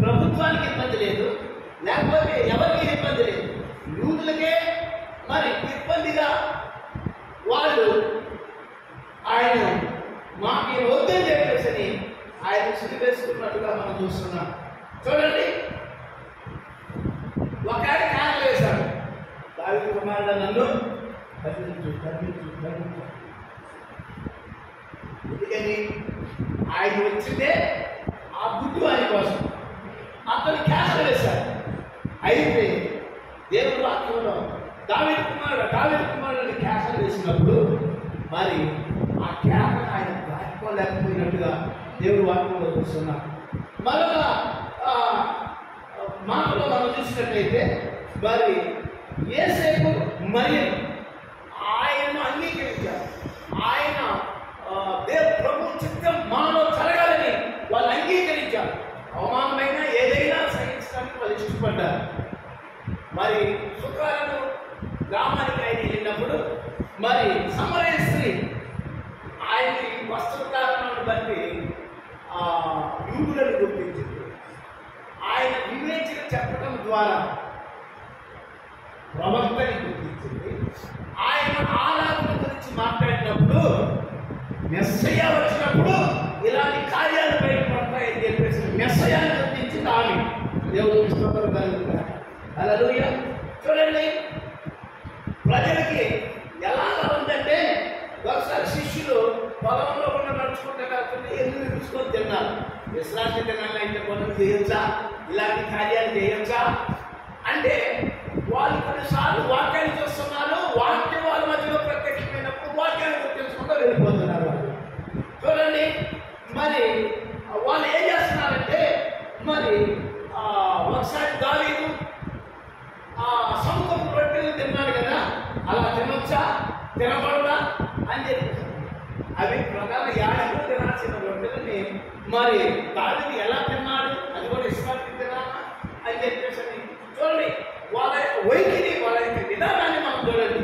ప్రభుత్వానికి ఇబ్బంది లేదు, లేకపోతే ఎవరికి ఇబ్బంది లేదు, యూదులకే మరి ఇబ్బందిగా వాళ్ళు ఆయన మాకు వద్దని చెప్పేసి ఆయన సిరివేసుకున్నట్టుగా మనం చూస్తున్నాం. చూడండి, ఒక ఆయన కారణం వేశాడు, దావీదు కుమారుడు నన్ను కరుణించు. ఎందుకని ఆయన వచ్చిందే ఆ గుడ్డు ఆయన కోసం, అతను క్యాన్సల్ వేశాడు. అయితే దేవుడు వాక్యంలో దావీదు కుమారుడు క్యాన్సల్ వేసినప్పుడు మరి ఆ క్యాన్ ఆయన దాచుకోలేకపోయినట్టుగా దేవుడు వాక్యంలో చూస్తున్నాం. మరొక మాటలో మనం చూసినట్లయితే మరి యేసేపు మరియ ఆయనను అంగీకరించారు. ఆయన ప్రభు చిత్తం మనలో జరగాలని వాళ్ళు అంగీకరించారు. అవమానమైన ఏదైనా సహించడానికి వాళ్ళు ఇష్టపడ్డారు. మరి శుక్రవారం గ్రామానికి ఆయన వెళ్ళినప్పుడు మరి సమరయ స్త్రీ ఆయనకి వస్త్రధారణను బట్టి యూదులను గుర్తించింది. ఆయన వివేచన చెప్పడం ద్వారా ప్రవక్తని గుర్తించింది. ఆయన ఆరాధన గురించి మాట్లాడినప్పుడు మెస్సయ్య వచ్చినప్పుడు ఇలాంటి కార్యాలు బయటపడతాయని చెప్పేసి మెస్సయ్యని గుర్తించింది ఆమె. దేవుడు స్తోత్రం కలుగుతారు. హల్లెలూయా. చూడండి, ప్రజలకి ఎలా ఉందంటే ఒకసారి శిష్యులు పొలంలో ఉన్న నడుచుకుంటే కాకుండా ఎదురు తీసుకొని తిన్నారు. విశ్రాంతి దినాల్లో అయితే పనులు చేయొచ్చా, ఇలాంటి కార్యాలు చేయొచ్చా అంటే వాళ్ళు కొన్నిసార్లు వాక్యాన్ని చూస్తున్నారు. వాక్యం వాళ్ళ మధ్యలో ప్రత్యక్షమైనప్పుడు వాక్యాన్ని గుర్తించుకుంటూ వెళ్ళిపోతున్నారు. చూడండి, మరి వాళ్ళు ఏం చేస్తున్నారంటే మరి ఒకసారి దావీదు సముద్రపు రొట్టెలు తిన్నాడు కదా, అలా తినొచ్చా తినబడదా అని చెప్పి అవి ప్రధాన యాజకులు తినాల్సిన రొట్టెలని మరి దావీదు ఎలా తిన్నాడు, అది కూడా ఇష్టానికి తినాలా అని చెప్పేసి చూడండి. వాళ్ళ యొక్క వైఖరి, వాళ్ళ యొక్క విధానాన్ని మనం చూడండి.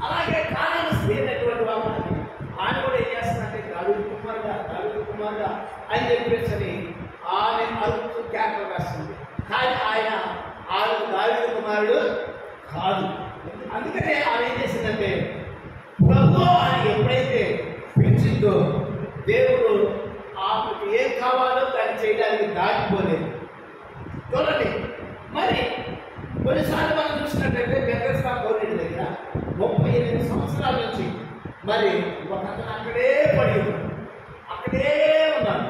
అలాగే కారణం స్త్రీనటువంటి వాళ్ళని ఆయన కూడా ఏం చేస్తున్నారంటే దావీదు కుమారుడా అని చెప్పేసి ఆమె అరుపు క్యాన్సర్ వేస్తుంది. కానీ ఆయన దావీదు కుమారుడు కాదు. అందుకనే ఆమె ఏం చేసిందంటే ప్రభు అని ఎప్పుడైతే పిలిచిందో దేవుడు ఆమెకు ఏం కావాలో దాన్ని చేయడానికి దాటిపోలేదు. చూడండి, మరి కొన్నిసార్లు మనం చూసినట్టయితే బెంగళూరు గవర్నమెంట్ దగ్గర 38 సంవత్సరాల నుంచి మరి ఒక అతను అక్కడే పడి ఉన్నాడు, అక్కడే ఉన్నాడు.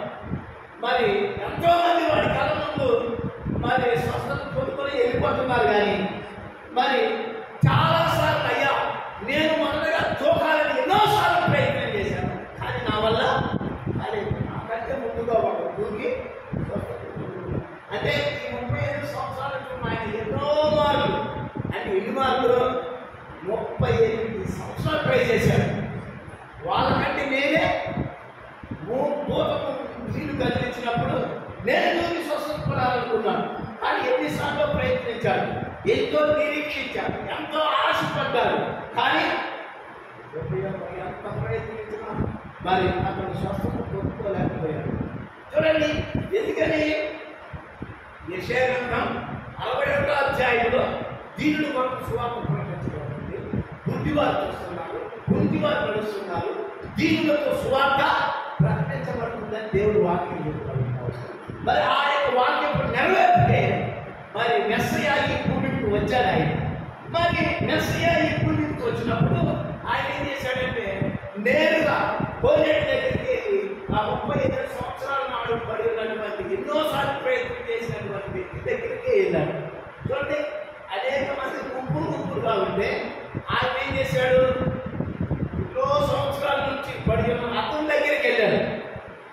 మరి ఎంతో మంది వాడి కళ్ళ ముందు మరి స్వస్థత పొందుకొని వెళ్ళిపోతున్నారు. కానీ మరి చాలాసార్లు అయ్యా నేను మొదటగా తోకాలని ఎన్నోసార్లు ప్రయత్నం చేశాను, కానీ నా వల్ల అది నాకంటే ముందుగా ఒక దూకి అంటే ఈ 35 సంవత్సరాల క్రితం ఆయన ఎన్నో మార్లు అంటే ఎన్ని మార్లు 38 సంవత్సరాలు ట్రై చేశారు. వాళ్ళకంటే నేనే భూతము నీళ్లు కదిలించినప్పుడు నేను దూకి స్వస్థపడాలనుకున్నాను. కానీ ఎన్నిసార్లు ప్రయత్నించాను, ఎంతో నిరీక్షించాను, ఎంతో ఆశపడ్డారు. కానీ ఎంత ప్రయత్నించినా మరి అతను స్వస్థత పొందుకోలేకపోయాడు. చూడండి, ఎందుకని యెషయా గ్రంథం 41వ అధ్యాయంలో దీనుల కొరకు సువార్త ప్రకటించబడింది. గుడ్డివారు చూస్తున్నారు, గుడ్డివారు నడుస్తున్నారు, దీనులతో సువార్త ప్రకటించబడుతుందని దేవుడు వాక్యం చెప్తాడు. మరి ఆ యొక్క వాక్యం నెరవేరితే మరి మెస్సయ్య ఈ భూమికి వచ్చాడు. ఆయన మరి మెస్సయ్య ఈ భూమికి వచ్చినప్పుడు ఆయన ఏం చేశాడంటే నేరుగా కోనేటి దగ్గరికి వెళ్ళి ఆ 35 సంవత్సరాల నాడు పడి ఉన్నటువంటి ఎన్నోసార్లు ప్రయత్నం చేసినటువంటి వ్యక్తి దగ్గరికి వెళ్ళాడు. చూడండి, అనేక మంది గుంపులుగా ఉంటే ఆయన ఏం చేశాడు, ఎన్నో సంవత్సరాల నుంచి పడి ఉన్న అతని దగ్గరికి వెళ్ళాడు.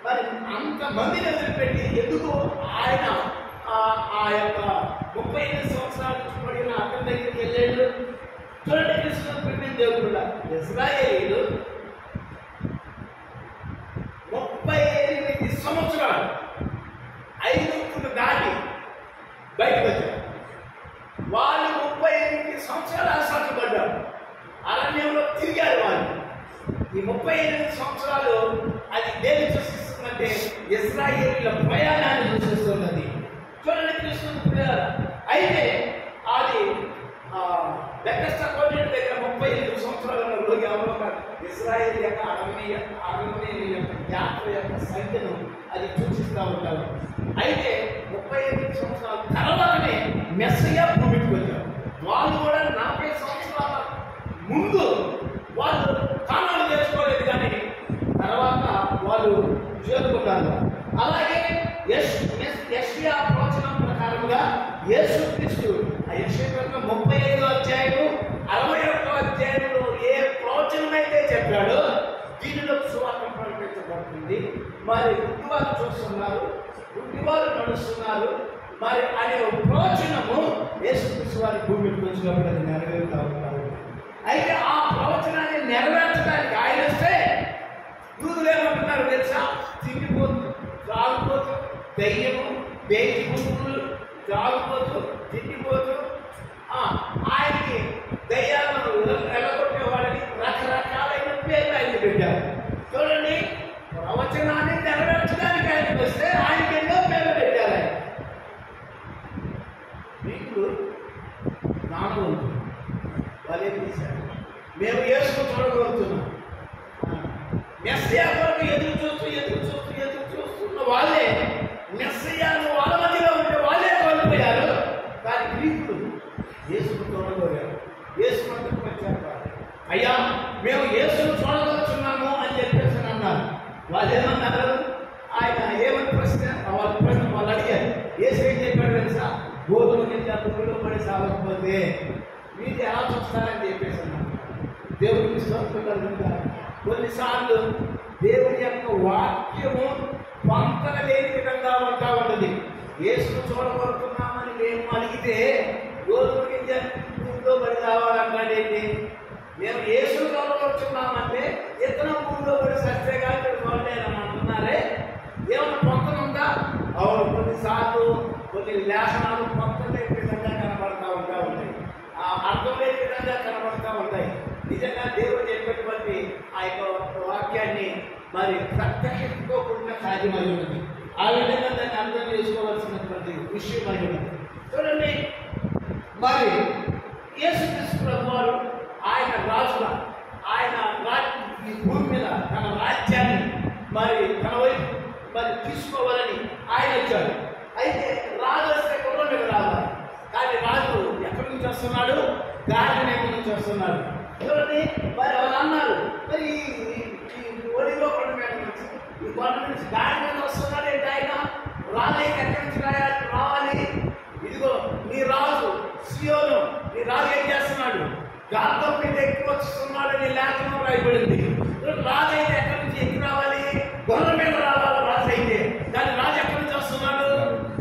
మరి అంతమందిని వదిలిపెట్టి ఎందుకు ఆయన ఆ యొక్క 35 సంవత్సరాల నుంచి పడిన అతని దగ్గరికి వెళ్ళాడు. చూడండి, కృష్ణుడు పెట్టిన దేవుడు ఇశ్రాయేలీయులు 38 సంవత్సరాలు ఐగుప్తును దాటి బయటకు వచ్చారు. వాళ్ళు 38 సంవత్సరాలు అసాధ్యపడ్డారు. అరణ్యంలో తిరిగారు వాళ్ళు. ఈ 38 సంవత్సరాలు అది దేన్ని సూచిస్తుందంటే ఇశ్రాయేలీయుల ప్రయాణాన్ని సూచిస్తున్నది. చూడండి కృష్ణుడు. అయితే అది బెతెస్దా కోనేరు దగ్గర 38 సంవత్సరాల లోకి ఇశ్రాయేల్ యొక్క అరణ్య యొక్క యాత్ర యొక్క సంఖ్యను అది సూచిస్తూ ఉంటారు. అయితే 38 సంవత్సరాల తర్వాతనే మెస్సయ్య భూమికి వచ్చారు. వాళ్ళు కూడా 40 సంవత్సరాల ముందు వాళ్ళు కానాలు చేసుకోలేదు, కానీ తర్వాత వాళ్ళు చేరుకున్నారు. అలాగే యెషయా ప్రవచనం ప్రకారంగా యేసుక్రీస్తు యెషయా 35వ అధ్యాయము 61వ అధ్యాయంలో ఏ ప్రవచనం అయితే చెప్పాడో దీనిలో సువార్త ప్రకటించబడుతుంది. మరి గుడ్డివారు చూస్తున్నారు, గుడ్డివారు నడుస్తున్నారు మరి అనే ప్రవచనము యేసుక్రీస్తు వారి భూమికి వచ్చినప్పుడు అది నెరవేరుతా ఉంటారు. అయితే ఆ ప్రవచనాన్ని నెరవేర్చడానికి ఆయన వస్తే యూదులు ఏమంటున్నారు తెలుసా? తిండిపోతు, త్రాగుపోతు, దయ్యము, బేటి గుంపులు, త్రాగుపోతు, తిండిపోతు, ఆయనకి దయ్యాలను ఎలగొట్టేవాడిని రకరకాలైన పేర్లు ఆయన పెట్టారు. చూడండి, ప్రవచనాన్ని నెరవేర్చడానికి ఆయనకు వస్తే ఆయనకి ఎన్నో పేర్లు పెట్టారు. ఆయన మీకు నామవంతులు వాళ్ళే తీశారు. మేము యేసును చూడగలుగుతున్నాం. మెస్సయ్య కొరకు ఎదురు చూస్తున్న వాళ్ళే మెస్సయ్యను వాళ్ళ మధ్యలో ఉంటే వాళ్ళే కోల్పోయారు. కానీ గ్రీకులు యేసును చూడగలిగారు. యేసు మధ్యకు వచ్చారు. అయ్యా మేము యేసును చూడగలుగుతున్నాము అని చెప్పేసి అన్నారు. వాళ్ళు ఏమన్నారు? ఆయన ఏమని ప్రశ్న వాళ్ళు అడిగారు. యేసు ఏం చెప్పాడు తెలుసా? గోధుమ గింజ భూమిలో పడి సాగకపోతే మీరు ఎలా చూస్తారని చెప్పేసి అన్నారు. దేవుడికి స్తోత్రం కలుగుతారు. కొన్నిసార్లు దేవుని యొక్క వాక్యము పంపన లేని విధంగా ఉంటా ఉన్నది. యేసును చూడగలుగుతున్నామని మేము అడిగితే గోధుమ గింజ భూమిలో పడి రావాలంటాడేంటి? మేము యేసును చూడగలుగుతున్నామంటే ఇతను భూమిలో పడి సస్తే కానీ మీరు చూడలేదని అంటున్నారే. ఏమన్నా పొంతన ఉందా? అవును, కొన్నిసార్లు కొన్ని లేఖనాలు పొంతన లేని విధంగా కనబడతా ఉంటాయి, అర్థం లేని విధంగా కనబడతా ఉంటాయి. నిజంగా దేవుడు చెప్పేటువంటి ఆ యొక్క వాక్యాన్ని మరి ప్రత్యక్షించుకోకుండా సాధ్యమై ఉన్నది. ఆ విధంగా దాన్ని అర్థం చేసుకోవాల్సినటువంటి విషయం అయి ఉన్నది. చూడండి, మరి యేసుక్రీస్తు ప్రభువారు ఆయన రాజుగా ఆయన ఈ భూమి మీద తన రాజ్యాన్ని మరి తన వైపు మరి తీసుకోవాలని ఆయన వచ్చాడు. అయితే రాజు వస్తే గుర్రం మీద రావాలి, కానీ రాజు ఎక్కడి నుంచి వస్తున్నాడు? గాలి నుంచి వస్తున్నాడు. చూడండి, మరి వాళ్ళు అన్నారు, మరి ఒడిలో కొండ మీద నుంచి ఈ కొండ నుంచి గాలి మీద వస్తున్నాడు ఏంటి? ఆయన రాజు ఎక్కడి నుంచి రావాలి? ఇదిగో నీ రాజు సియోను, నీ రాజు ఏం చేస్తున్నాడు? గాలితో మీద ఎక్కువ వస్తున్నాడు అని లేఖనం రాయబడింది. రాజు అయితే ఎక్కడి నుంచి ఎక్కి రావాలి? గొర్రె మీద రావాలి రాజు అయితే. కానీ రాజు ఎక్కడి నుంచి వస్తున్నాడు?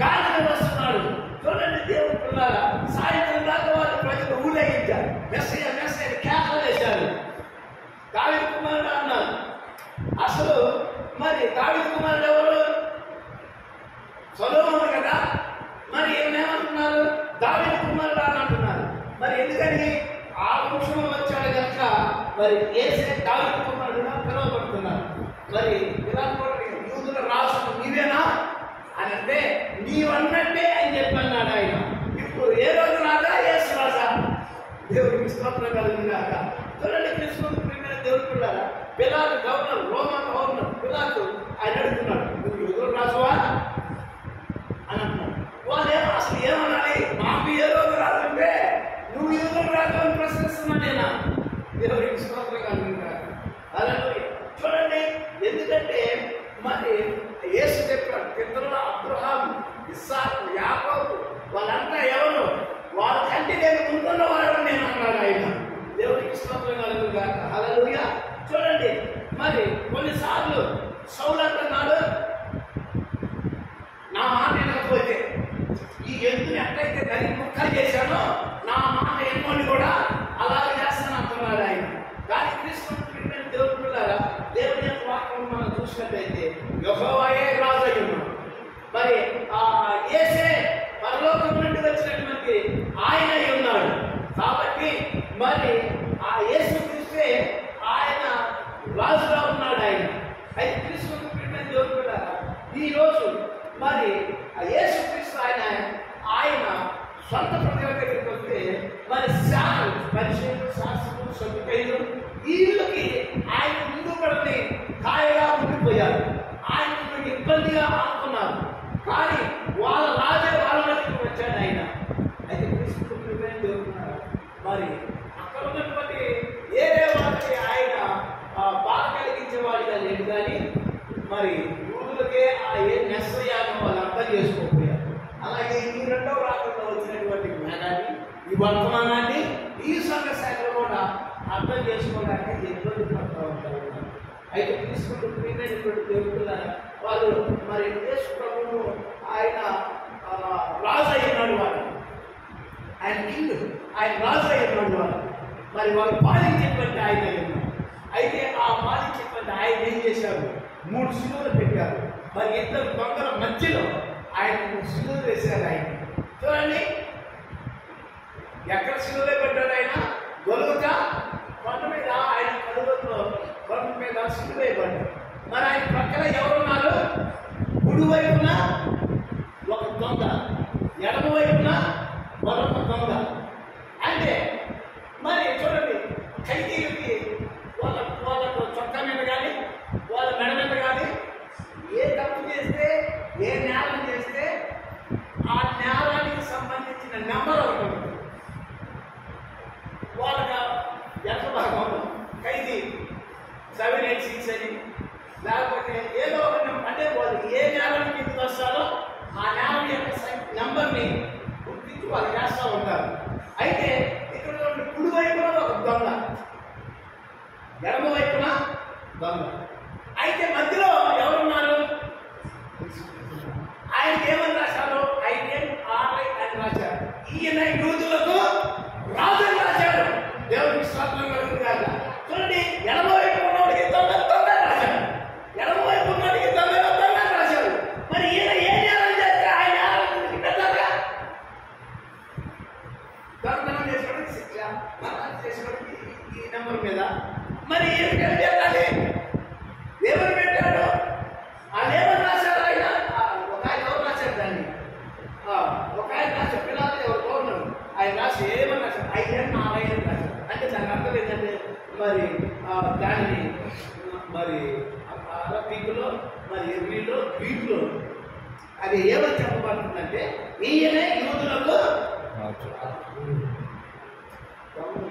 గాలి మీద వస్తున్నాడు. చూడండి దేవుడు పిల్లల సాయంత్రం దాకా వాళ్ళు ప్రజలు ఊరేగించారు. మెస్సయ్య కేకలు వేశారు. దావీదు కుమారుడు అన్నారు. అసలు మరి దావీదు కుమారుడు ఎవరు? సొలొమోను కదా. మరి ఏమేమంటున్నారు? దావీదు కుమారుడు అని అంటున్నారు. మరి ఎందుకని? ఆ వంశంలో వచ్చాడు కనుక మరి యేసే దావీదు కుమారుడుగా పిలువబడుతున్నారు. మరి ఇలా యూదుల రాజు నీవేనా అని అంటే నీవన్నట్టే అని చెప్పన్నాడు ఆయన. ఇప్పుడు ఏ రోజు రాజా? యేసు రాజా. దేవుడికి స్తోత్రం కలుగుగాక. చూడండి, కృష్ణుడు ప్రియమైన దేవుడు పిల్లారా, పిలాతు గవర్నర్, రోమన్ గవర్నర్ పిలాతు ఆయన అడుగుతున్నాడు, నువ్వు యూదుల రాజువా అని అంటున్నాడు. వాళ్ళేమో అసలు ఏమనాలి? మాకు ఏ రోజు రాజంటే నువ్వు యూదుల రాజు అని ప్రశ్నిస్తున్నానేనా? దేవుడికి స్తోత్రం కలుగుగాక. అలాగే చూడండి, ఎందుకంటే మరి యేసు చెప్పాడు, పితరుల అబ్రహాము, ఇస్సాకు, యాకోబు వాళ్ళంతా ఎవరు? వాళ్ళకంటే నేను ముందున్న వాడు నేను అన్నాడు ఆయన. దేవుడికి స్తోత్రం కలుగుగాక. హల్లెలూయా. చూడండి, మరి కొన్నిసార్లు సౌలు అంటున్నాడు, నా మాట వినకపోతే ఈ ఎందుని ఎట్లయితే దాన్ని ముక్కలు చేశానో నా మాట ఎన్నోని కూడా అలాగే చేస్తాను అంటున్నాడు ఆయన. కానీ క్రీస్తు దేవుడు పిల్లారా, దేవుని యొక్క వాక్యం మనం చూసినట్లయితే యెహోవాయే రాజు ఈరోజు మరి ఆ యేసుక్రీస్తు ఆయన సొంత ప్రజల దగ్గరికి వస్తే మరి పరిశీలు శాస్త్రులు సభ్యులు వీళ్ళకి ఆయన ముందు పడిని కాయగా ఉండిపోయారు. ఆయన ఇబ్బందిగా ఆడుకున్నారు. కానీ వాళ్ళ రాజే వాళ్ళ మధ్యకి వచ్చాడు ఆయన. అయితే క్రీస్తు దేవుడున్నారు. మరి అక్కడ ఉన్నటువంటి ఏరే వాళ్ళకి ఆయన బాధ కలిగించేవాడిగా లేదు. కానీ మరి యూదులకే ఏ నెస్సయ్యానో వాళ్ళు అర్థం చేసుకోకపోయారు. అలాగే ఈ రెండవ రాత్రిలో వచ్చినటువంటి జ్ఞానాన్ని, ఈ వర్తమానాన్ని ఈ సంఘ శాఖలో కూడా అర్థం చేసుకోవడానికి ఇబ్బంది పడుతూ ఉంటారు. అయితే తీసుకుంటూ ప్రియమైనటువంటి దేవుడుల వాళ్ళు మరి యేసు ప్రభువు ఆయన రాజు అయినాడు. వాడు ఆయన కింగ్, ఆయన రాజు అయినాడు. వాడు మరి వాళ్ళు పాలించేటువంటి ఆయన అయినాడు. అయితే ఆ పాలించేటువంటి ఆయన ఏం చేశారు? 3 శిలువలు పెట్టారు. మరి ఇద్దరు దొంగల మధ్యలో ఆయన శిలువలు వేశారు. ఆయన చూడండి, ఎక్కడ శిలువలే పెట్టాడు ఆయన? గొలుగుతా కొండ మీద ఆయన కడుగులో కొండ మీద శిలువ వేయబడ్డాడు. మరి ఆయన పక్కన ఎవరున్నారు? కుడివైపున ఒక దొంగ, ఎడమ వైపున మరొక దొంగ. అంటే మరి చూడండి, ఖైదీలకి వాళ్ళకు చొక్కా మీద కానీ వాళ్ళ మెడ మీద కానీ ఏ తప్పు చేస్తే, ఏ నేరం చేస్తే ఆ నేరానికి సంబంధించిన నెంబర్ ఒకటి ఉంటుంది. వాళ్ళకి ఎంత భాగంలో ఖైదీ 786 అని, లేకపోతే ఏదో ఒక అంటే వాళ్ళు ఏ నేరానికి ఎందుకు వస్తారో ఆ నేరం యొక్క నెంబర్ని గుర్తించి వాళ్ళు చేస్తూ ఉంటారు. అయితే ఇక్కడ కుడి వైపున ఒక దొంగ, ఎడమ వైపున దొంగ. అయితే మధ్యలో ఎవరున్నారు? ఆయనకి ఏమని రాశారు? ఆయన రాశారు, ఈయన యూదులకు రాజు అని రాశాడు. దేవుడికి స్తోత్రం కలుగును గాక. చూడండి, ఎడమ వైపు ఉన్నవాడికి దొంగ రాశాడు, ఎడమ వైపు ఉన్నవాడికి దొంగ రాశాడు. మరి ఈయన ఏ నేరం చేస్తే ఆయన నేరానికి పెట్టాలిగా. దొంగతనం చేసేవాడికి శిక్ష, మరణం చేసేవాడికి ఈ నెంబర్ మీద. మరి ఏమి పెట్టాలి? ఎవరు పెట్టాడు? ఆయన ఏమని రాశాడు? ఆయన ఒక ఆయన ఎవరు రాశాడు దాన్ని? ఒక ఆయన రాశాడు, పిల్లలు ఎవరు గవర్నర్ ఆయన రాసి ఏమని రాశాడు? 5 రాశాడు. అంటే దాని అర్థం ఏంటంటే మరి దాన్ని మరి అరబీలో మరి ఎబ్రిలో గ్రీకులో అది ఏమని చెప్పబడుతుందంటే ఈయనే యూదులకు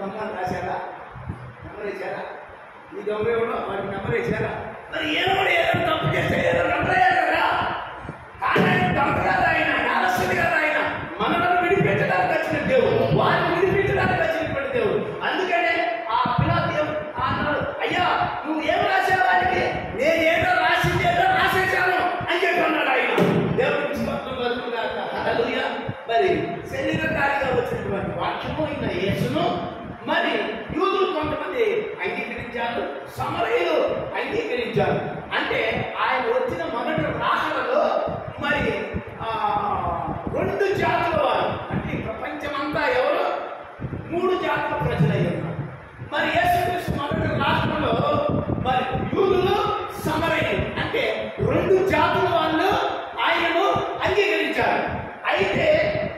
దొంగ రాశారా? నెంబర్ వేశారా? ఈ దొంగ ఎవడో వాడికి నెంబర్ వేశారా? మరి ఏమో ఏదో తప్పు చేస్తే ఏదో నెంబర్ వేయాలి కదా. కానీ ఆయన దొంగ కదా, ఆయన నేరస్తుడు కదా. ఆయన మనలను విడిపించడానికి వచ్చిన దేవుడు, వారిని విడిపించడానికి వచ్చినటువంటి దేవుడు. అందుకనే ఆ పిల్లలు దేవుడు అన్నాడు, అయ్యా నువ్వు ఏం రాసావు వారికి? నేనేదో రాసింది ఏదో రాసేసాను అని చెప్పి అన్నాడు ఆయన. దేవుడికి స్తోత్రం కలుగును గాక. హల్లెలూయా. మరి శరీరధారిగా వచ్చినటువంటి వాక్యము అయిన యేసును మరి యూదులు కొంతమంది అంగీకరించారు, సమరయులు అంగీకరించారు. అంటే ఆయన వచ్చిన మొదటి రాకడలో మరి 2 జాతుల వారు, అంటే ప్రపంచమంతా ఎవరు? 3 జాతుల ప్రజలయ్యారు. మరి యేసుక్రీస్తు మొదటి రాకడలో మరి యూదులు, సమరయులు అంటే 2 జాతుల వాళ్ళు ఆయనను అంగీకరించారు. అయితే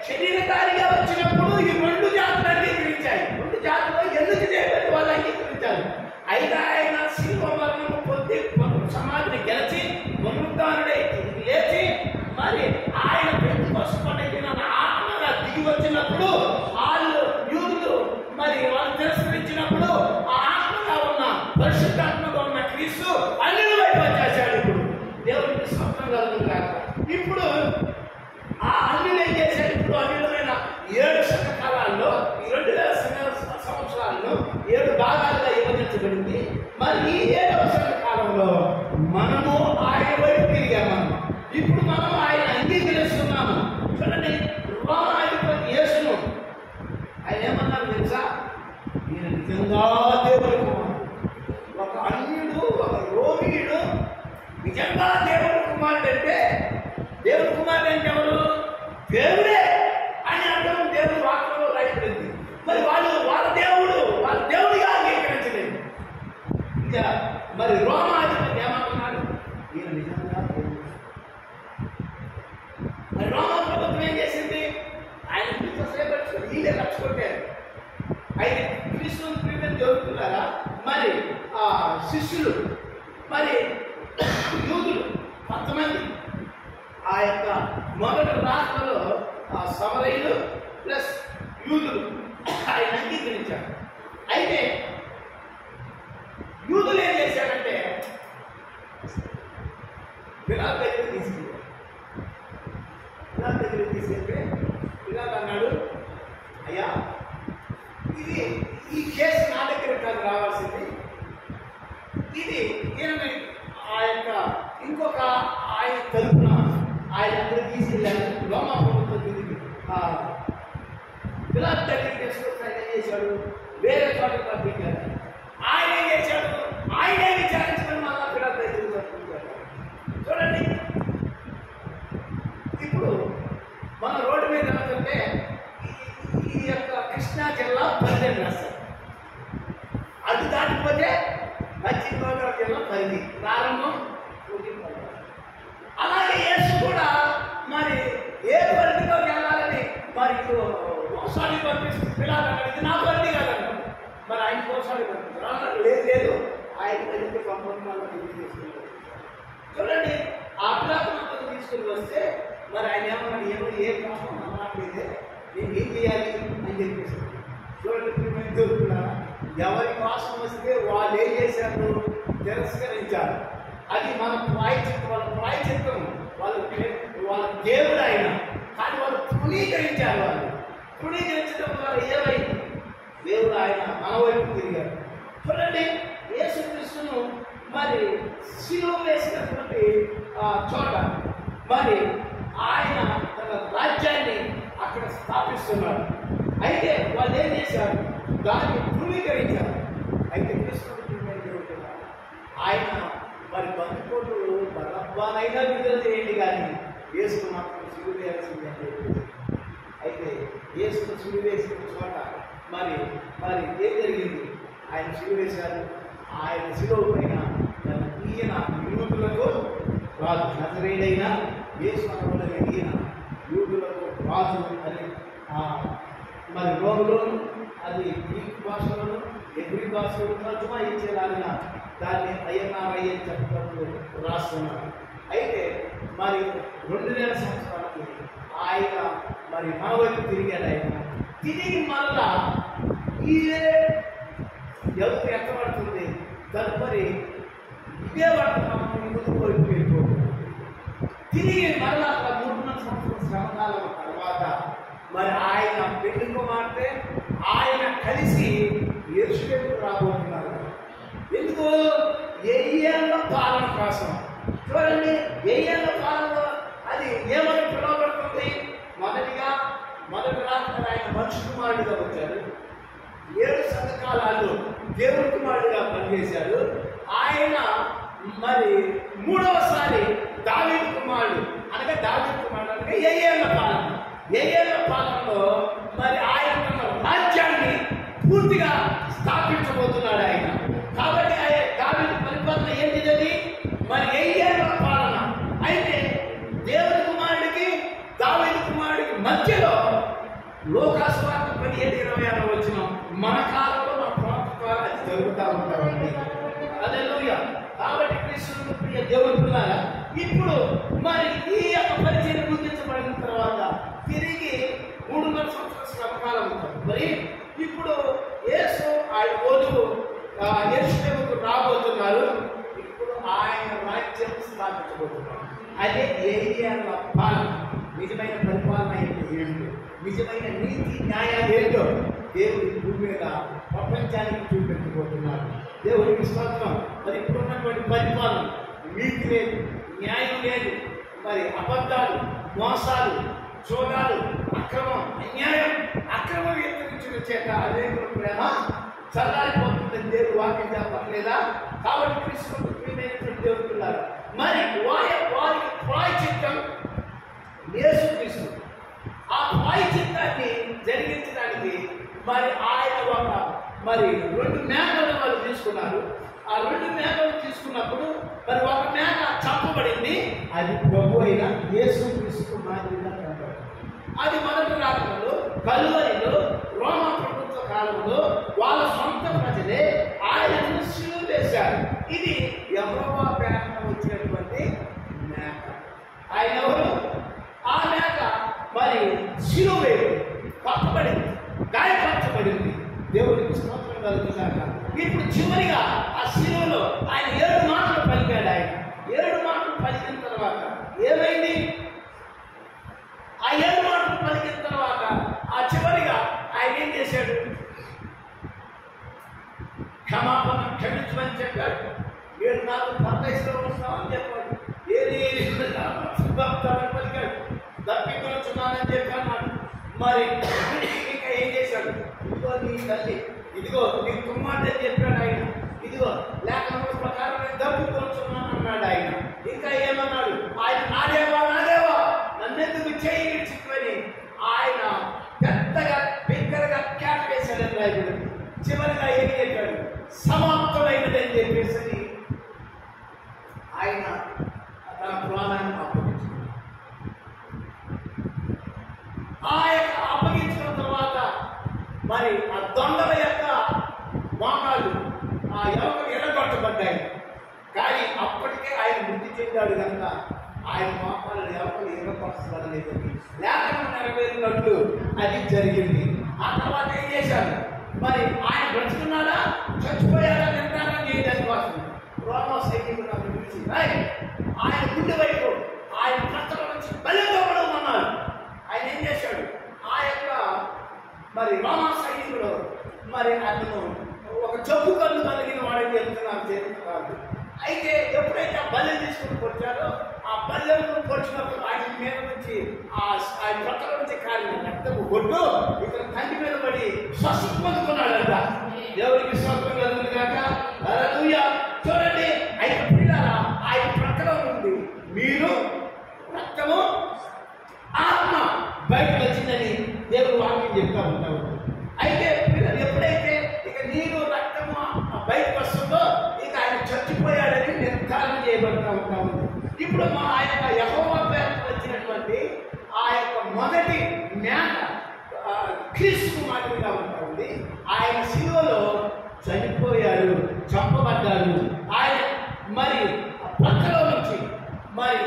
శరీరధారిగా వచ్చినప్పుడు ఈ 2 జాతులు అంగీకరించాయి. 2 జాతులు ఎందుకు చేయబడి వాళ్ళు అంగీకరించారు. అయితే ఆయన శిలువ మరణము పొంది సమాధిని గెలిచి పునరుద్ధానుడై లేచి మరి ఆయన పెంతెకొస్తు పండుగ ఆత్మగా దిగి వచ్చినప్పుడు వాళ్ళు యూదులు మరి వాళ్ళు తిరస్కరించినప్పుడు ఆ ఆత్మగా ఉన్న పరిశుద్ధాత్మగా ఉన్న క్రీస్తు అన్యుల వైపు వచ్చేసాడు. ఇప్పుడు దేవుడికి స్తోత్రం కలుగును గాక. ఇప్పుడు ఆ అన్యులు ఏం చేశాడు? ఇప్పుడు అన్యులమైన 7 సంవత్సరాల్లో ఈ 2000 సంవత్సరాల్లో 7 భాగాలుగా విభజించబడింది. మరి ఈ 7వ సంవత్సరంలో మనము ఆయన వైపు తిరిగాము. ఇప్పుడు మనం ఆయన అంగీకరిస్తున్నాము. చూడండి, రోమాధిపతి యేసును ఆయన ఏమన్నారు తెలుసా? ఈయన నిజంగా దేవుడు, ఒక అన్యుడు, ఒక రోమీయుడు నిజంగా దేవుడి కుమారుడు అంటే దేవుడి కుమారుడు ఆ యొక్క మొదటి రాష్ట్రంలో ఆ సమరయులు ప్లస్ యూదులు ఆయన అంగీకరించారు. అయితే యూదులు ఏం చేశారంటే పిలాతు దగ్గరికి తీసుకెళ్ళారు. పిలాతు దగ్గరికి తీసుకెళ్తే పిలాతు అన్నాడు, అయ్యా ఇది ఈ కేసు నా దగ్గర కాదు రావాల్సింది, ఇది ఈయనని ఆ యొక్క ఇంకొక ఆయన తరపున ఆయన దగ్గరికి తీసుకెళ్ళాను. రోమా ప్రభుత్వం తిరిగి పిలాతు దగ్గరికి తీసుకొచ్చి ఆయన ఏం చేశాడు, వేరే చోటకి పంపించాడు. ఆయన ఏం చేశాడు, ఆయనే విచారించడం వల్ల పిలాతు దగ్గరికి పంపించాడు. చూడండి, ఇప్పుడు మన రోడ్డు మీద వెళ్తుంటే ఈ యొక్క కృష్ణా జిల్లా పరిధి రాస్తారు, అది దాటిపోతే పశ్చిమ గోదావరి జిల్లా పరిధి ప్రారంభం. అలాగే యేసు కూడా మరి ఏ పరిధిలోకి వెళ్ళాలని మరి కోసాడి పంపిస్తుంది. పిల్లలు ఇది నా పరిధి కాదంట, మరి ఆయన కోసాడి పంపిస్తారు అన్నాడు. లేదు ఆయన పరిధి పంపడం తీసుకుంటారు. చూడండి, ఆ పిల్లలు తీసుకుని వస్తే మరి ఆయన ఏమన్నాడు, ఎవరు ఏ పాపం అన్నట్లయితే నేను ఏం చేయాలి అని చెప్పేసి. చూడండి, ఎవరి కోసం వస్తే వాళ్ళు ఏం చేశారు, తిరస్కరించారు. అది మన ప్రాయచిత్తం వాళ్ళ దేవుడు ఆయన, కానీ వాళ్ళు తృణీకరించారు. వాళ్ళు తృణీకరించడం ద్వారా ఏమైంది, దేవుడు ఆయన మన వైపు తిరిగారు. చూడండి, యేసుక్రీస్తును మరి శిలువ వేసినటువంటి చోట మరి ఆయన తన రాజ్యాన్ని అక్కడ స్థాపిస్తున్నారు. అయితే వాళ్ళు ఏం చేశారు, దాన్ని ధృవీకరించారు. అయితే కృష్ణుడు ఆయన మరి బంధుకోట్లు బలబ్బానైనా విడుదల చేయండి, కానీ యేసును మాత్రం సిలువ వేయాల్సింది అని చెప్పి. అయితే యేసును సిలువ వేసిన చోట మరి ఏం జరిగింది, ఆయన సిలువ వేశారు. ఆయన సిలువ పైన ఈయన యూదులకు రాజు, నజరేయుడైన యేసు అనబడిన ఈయన యూదులకు రాజు అని మరి రోగులోను అది గ్రీక్ భాషలోను ఎబ్రి భాషలో తర్జుమా ఇచ్చేలాగా దాన్ని అయ్యన్నారయ్య చెప్పడంలో రాస్తున్నారు. అయితే మరి 2000 సంవత్సరాలకి ఆయన మరి మన వైపు తిరిగాడు. ఆయన తిరిగి మళ్ళా ఇదే ఎవరు ఎక్కబడుతుంది, తదుపరి ఇదే పడుతున్నాము ముందుకు వెళ్ళిపోతుంది. తిరిగి మళ్ళా 3 సంవత్సరాల శ్రమకాలం తర్వాత మరి ఆయన పెళ్లి కుమార్తె ఆయన కలిసి యెరూషలేముకు రాబోతున్నారు. ఎందుకు, 1000 ఏళ్ల పాలన కోసం. చూడండి, 1000 ఏళ్ల పాలనలో అది ఏమని పిలువబడుతుంది, మొదటి రాత్రి ఆయన మనుషు కుమారుడిగా వచ్చాడు. 7 శతకాలాలు దేవుడి కుమారుడిగా పనిచేశాడు. ఆయన మరి 3వసారి దావీదు కుమారుడు అనగా 1000 ఏళ్ల పాలన. 1000 ఏళ్ల పాలనలో మరి ఆయన తన రాజ్యాన్ని పూర్తిగా స్థాపించబోతున్నాడు ఆయన. కాబట్టి దావీదు పరిపాలన ఏంటిది, మరి 1000 ఏళ్ల పాలన. అయితే దేవుడి కుమారుడికి దావీదు కుమారుడికి మధ్యలో లోకాసు వార్త 17:26 వచ్చిన మన కాలంలో మన ప్రభుత్వాలు అది జరుగుతూ ఉంటామండి. హల్లెలూయా. కాబట్టి కృష్ణుడు ప్రియ దేవుడి పిల్లలారా, ఇప్పుడు మరి ఈ యొక్క పరిచయం గుర్తించబడిన తర్వాత తిరిగి 300 సంవత్సరాల శ్రమకాలం ఉంటుంది. మరి ఇప్పుడు యేసు ఆయన రోజు యెరూషలేముకు రాబోతున్నారు. ఇప్పుడు ఆయన రాజ్యం స్థాపించబోతున్నారు. అదే 1000 ఏళ్ల పాలన. నిజమైన పరిపాలన ఏంటో, నిజమైన నీతి న్యాయాలు ఏంటో దేవుడి భూమి మీద ప్రపంచానికి చూపించబోతున్నారు. దేవుడికి స్తోత్రం. మరి ఇప్పుడున్నటువంటి పరిపాలన నీతి లేదు, న్యాయం లేదు, మరి అబద్ధాలు, మోసాలు, చోరాలు, అక్రమం, అన్యాయం, అక్రమం ఎత్తున చేత అనేకుల ప్రేమ చల్లారిపోతుందని దేవుడు వాక్యం చెప్పట్లేదా? కాబట్టి కృష్ణుడు ప్రియమైనటువంటి దేవుడుతున్నారు. మరి వారికి ప్రాయచిత్తం యేసుక్రీస్తు. ఆ ప్రాయచిత్తాన్ని జరిగించడానికి మరి ఆయన మరి 2 మేకలను వాళ్ళు తీసుకున్నారు. ఆ 2 మేకలు తీసుకున్నప్పుడు మరి ఒక మేక చంపబడింది. అది ప్రభు అయిన యేసుక్రీస్తు మాదిరిగా కనబడింది. అది మొదటి రాత్రులు కలువరిలో రోమా ప్రభుత్వ కాలంలో వాళ్ళ సొంత ప్రజలే ఆయనను సిలువ వేశారు. ఇది యెహోవా పేరట వచ్చినటువంటి మేక. ఆయన ఎవరు? కలుగుతాక. ఇప్పుడు చివరిగా ఆ శిలువలో ఆయన 7 మాటలు పలికాడు. ఆయన 7 మాటలు పలికిన తర్వాత ఏమైంది? ఆ 7 మాటలు పలికిన తర్వాత ఆ చివరిగా ఆయన ఏం చేశాడు? క్షమించమని చెప్పాడు. 7 నాలుగు పరదేశంలో వస్తామని చెప్పాడు. పలికాడు. తప్పించున్నానని చెప్పాడు. మరి ఇంకా ఏం చేశాడు? ఇదిగో నీ తల్లి, ఇదిగో నీ కుమార్తె అని చెప్పాడు ఆయన. ఇదిగో లేఖనం ప్రకారం నేను తప్పించున్నాను అన్నాడు ఆయన. ఇంకా ఏమన్నాడు? ఆయన నాదేవా నన్నెందుకు చేయి విడిచిపోయి ఆయన పెద్దగా బిగ్గరగా కేక వేశాడని రాయబడి. చివరిగా ఏం చెప్పాడు? సమాప్తమైనదని చెప్పేసి ఆయన తన ప్రాణాన్ని అప్పగించాడు. ఆ యొక్క అప్పగించిన తర్వాత మరి ఆ దొంగల యొక్క మోకాళ్ళు ఆ ఎవరు ఎడగొట్టబడ్డాయి. కానీ అప్పటికే ఆయన మృతి చెందాడు కనుక ఆయన మోకాళ్ళు ఎవరు ఎడగొట్టబడలేదని లేఖనం నెరవేరినట్లు అది జరిగింది. ఆ తర్వాత ఏం చేశారు? మరి ఆయన బ్రతుకున్నాడా చచ్చిపోయాడా నిర్ధారణ చేయడానికి కోసం రోమా సైనికులు పిలిచి ఆయన గుండె వైపు ఆయన కష్టం నుంచి బలివ్వబడమన్నారు. ఆయన ఏం చేశాడు? ఆ యొక్క మరి రోమా సైనికుడు మరి అతను ఒక జబ్బు కన్ను కలిగిన వాడని చెప్తున్నారు కాదు. అయితే ఎప్పుడైతే ఆ బల్లెం తీసుకుని వచ్చారో ఆ బల్లెం పొడిచినప్పుడు ఆయన మీద నుంచి ఆయన ప్రక్కల నుంచి కాలిన రక్తము కొట్టు ఇక్కడ కంటి మీద పడి స్వస్థత పొందుకున్నాడంట. ఎవరికి స్వస్థం కలుగుతుంది కాక. హల్లెలూయా. చూడండి, అయితే పిల్లల ఆయన ప్రక్కల నుండి మీరు రక్తము ఆత్మ బయటకు వచ్చిందని దేవుడు వాక్యం చెప్తా ఉంటారు. అయితే పిల్లలు ఎప్పుడైతే ఇక నీరు రక్తము బయటకు వస్తుందో ఇక ఆయన చచ్చిపోయాడని నిర్ధారణ చేయబడతా ఉంటాము. ఇప్పుడు మా ఆయన యెహోవా పేరుతో వచ్చినటువంటి ఆ యొక్క మొదటి మేక క్రీస్తు మాదిరిగా ఉంటా ఉంది. ఆయన శిలువలో చనిపోయాడు, చంపబడ్డాడు. ఆయన మరి పక్కలో నుంచి మరి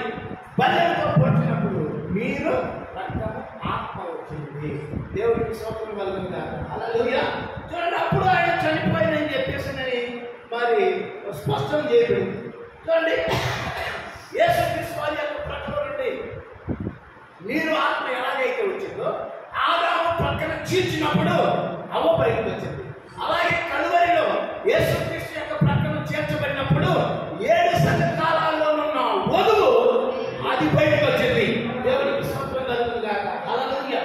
బల్లెంతో పొడిచినప్పుడు మీరు రక్తము ఆత్మ వచ్చింది. దేవుడికి స్తోత్రం కలుగుతుందా? హల్లెలూయా. చూడండి, అప్పుడు ఆయన చనిపోయిందని చెప్పేసి మరి స్పష్టం చేయబడింది. చూడండి, యేసుక్రీస్తు వారి యొక్క ప్రక్కల నుండి నీరు ఆత్మ ఎలాగైతే వచ్చిందో ఆదాము ప్రక్కన చీల్చినప్పుడు అవ్వ బయటకు వచ్చింది. అలాగే కలువరిలో యేసుక్రీస్తు యొక్క ప్రక్కన చేర్చబడినప్పుడు 7 సంవత్సరాలలో ఉన్న వధువు అది బయటకు వచ్చింది. దేవుడికి స్తోత్రం కలుగుతుందా? హల్లెలూయా.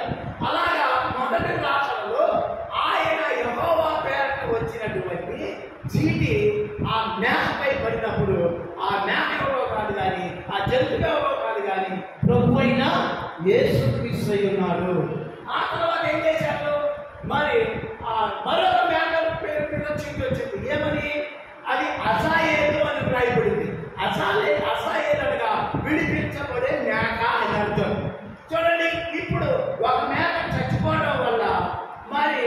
అలాగా మొదటి రాకడలో ఆయన యెహోవా పేరుతో వచ్చినటువంటి చీటి ఆ మేకపై పడినప్పుడు ఆ మేక ఎవరో కాదు కానీ ఆ జంతువు ఎవరో కాదు కానీ ప్రభు అయిన యేసుక్రీస్తు అయి ఉన్నాడు. ఆ తర్వాత ఏం చేశారు? మరి ఆ మరొక మేక పేరు మీద చీటి వచ్చింది. ఏమని? అది అజాయేలు అని రాయబడింది. అజాయేలు అనగా విడిపించబడే మేక అని అర్థం. చూడండి, ఇప్పుడు ఒక మేక చచ్చిపోవడం వల్ల మరి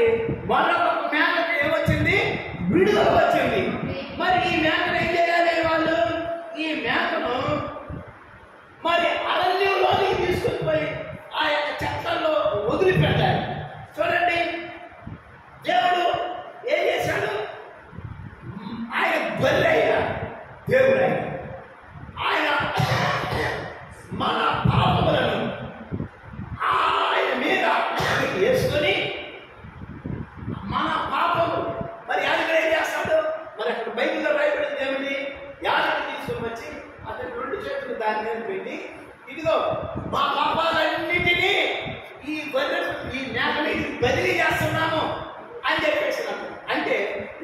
మరొక మేకకు ఏమొచ్చింది? విడుదల వచ్చింది. మరి ఈ మేకను ఏం చేయాలి? వాళ్ళు ఈ మేకను మరి అరణ్యంలోకి తీసుకుని పోయి ఆ యొక్క చెట్లలో వదిలిపెట్టారు. చూడండి, దేవుడు ఏం చేశాడు? ఆయన గొర్రె దేవుడు ఆయన మన పాపములను ఆయన మీద వేసుకొని మన పాపము మరి ఆయన ఏం చేస్తాడు? మరి అక్కడ బైబిల్లో రాయబడింది ఏమిటి? యాజకుడు తీసుకొని వచ్చి అతని 2 చేతులు దాని మీద పెట్టి ఇదిగో మా పాపాలన్నిటినీ ఈ గొర్రె ఈ మేక మీద బదిలీ చేస్తున్నాము అని చెప్పేసి. అంటే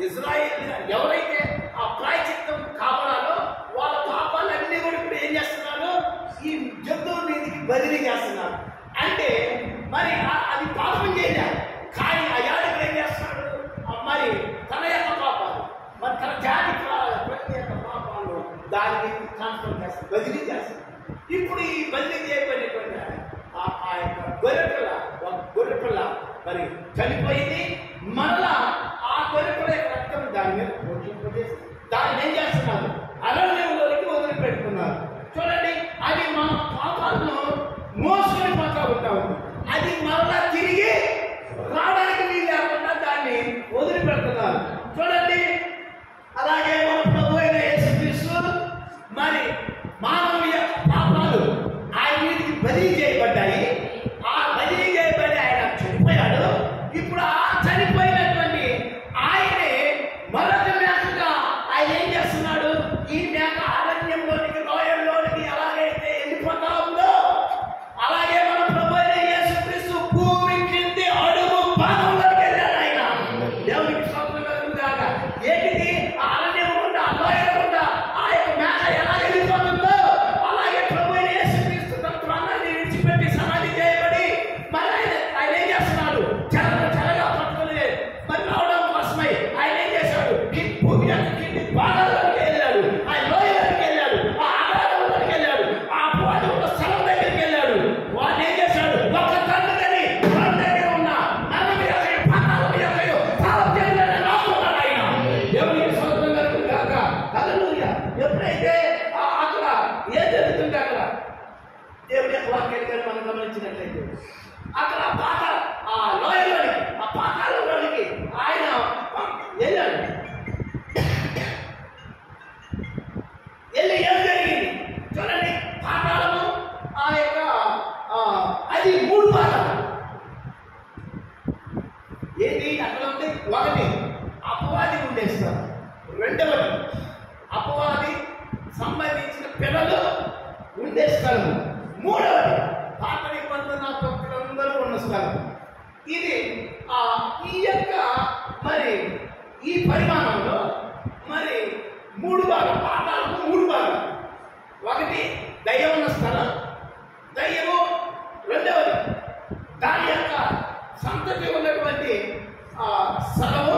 ఇజ్రాయేల్ ఎవరైతే ఆ ప్రాయశ్చిత్తం కావాలో వాళ్ళ పాపాలన్నీ కూడా ఇప్పుడు ఏం చేస్తున్నారు? ఈ జంతువు మీదకి బదిలీ చేస్తున్నారు. అంటే మరి అది పాపం చేయలేదు. కానీ ఆ యాజకుడు ఏం చేస్తున్నాడు? మరి తన యొక్క పాపాలు మరి తన జాతి ప్రతి యొక్క పాపాలు దాన్ని ట్రాన్స్ఫర్ చేస్తారు, బదిలీ చేస్తారు. ఇప్పుడు ఈ బదిలీ చేయబడినటువంటి ఆ యొక్క గొర్రెపిల్ల మరి చనిపోయింది. మరలా ఆ గొర్రెపిల్ల యొక్క రక్తం దాని మీద పోషింపజేసి దాన్ని ఏం చేస్తున్నారు? అరణ్యంలోకి వదిలిపెట్టుకున్నారు. చూడండి, అది మన పాపాలను మోసుకొని పోతా ఉంటాము. అది మరలా తిరిగి రావడానికి వీలు లేకుండా దాన్ని వదిలిపెడుతున్నారు. వాక్యాన్ని మనం గమనించినట్లయితే అక్కడ ఆ లోయలోనికి, ఆ పాతాళంలోనికి ఆయన వెళ్ళాడు. వెళ్ళి ఏం జరిగింది చూడండి. పాతాళము ఆ యొక్క అది 3 భాగాలు. ఏంటి అక్కడ ఉంది? ఒకటి అపవాది ఉండేస్తారు, రెండవది అపవాది సంబంధించిన పిల్లలు ఉండే స్థలం, మూడవది పాత నిబంధన భక్తులందరూ ఉన్న స్థలం. ఇది ఈ యొక్క మరి ఈ పరిమాణంలో మరి 3 భాగాలు, పాతాలకు 3 భాగాలు. ఒకటి దయ్యం ఉన్న స్థలం, దయ్యము రెండవది దాని యొక్క సంతతి ఉన్నటువంటి స్థలము,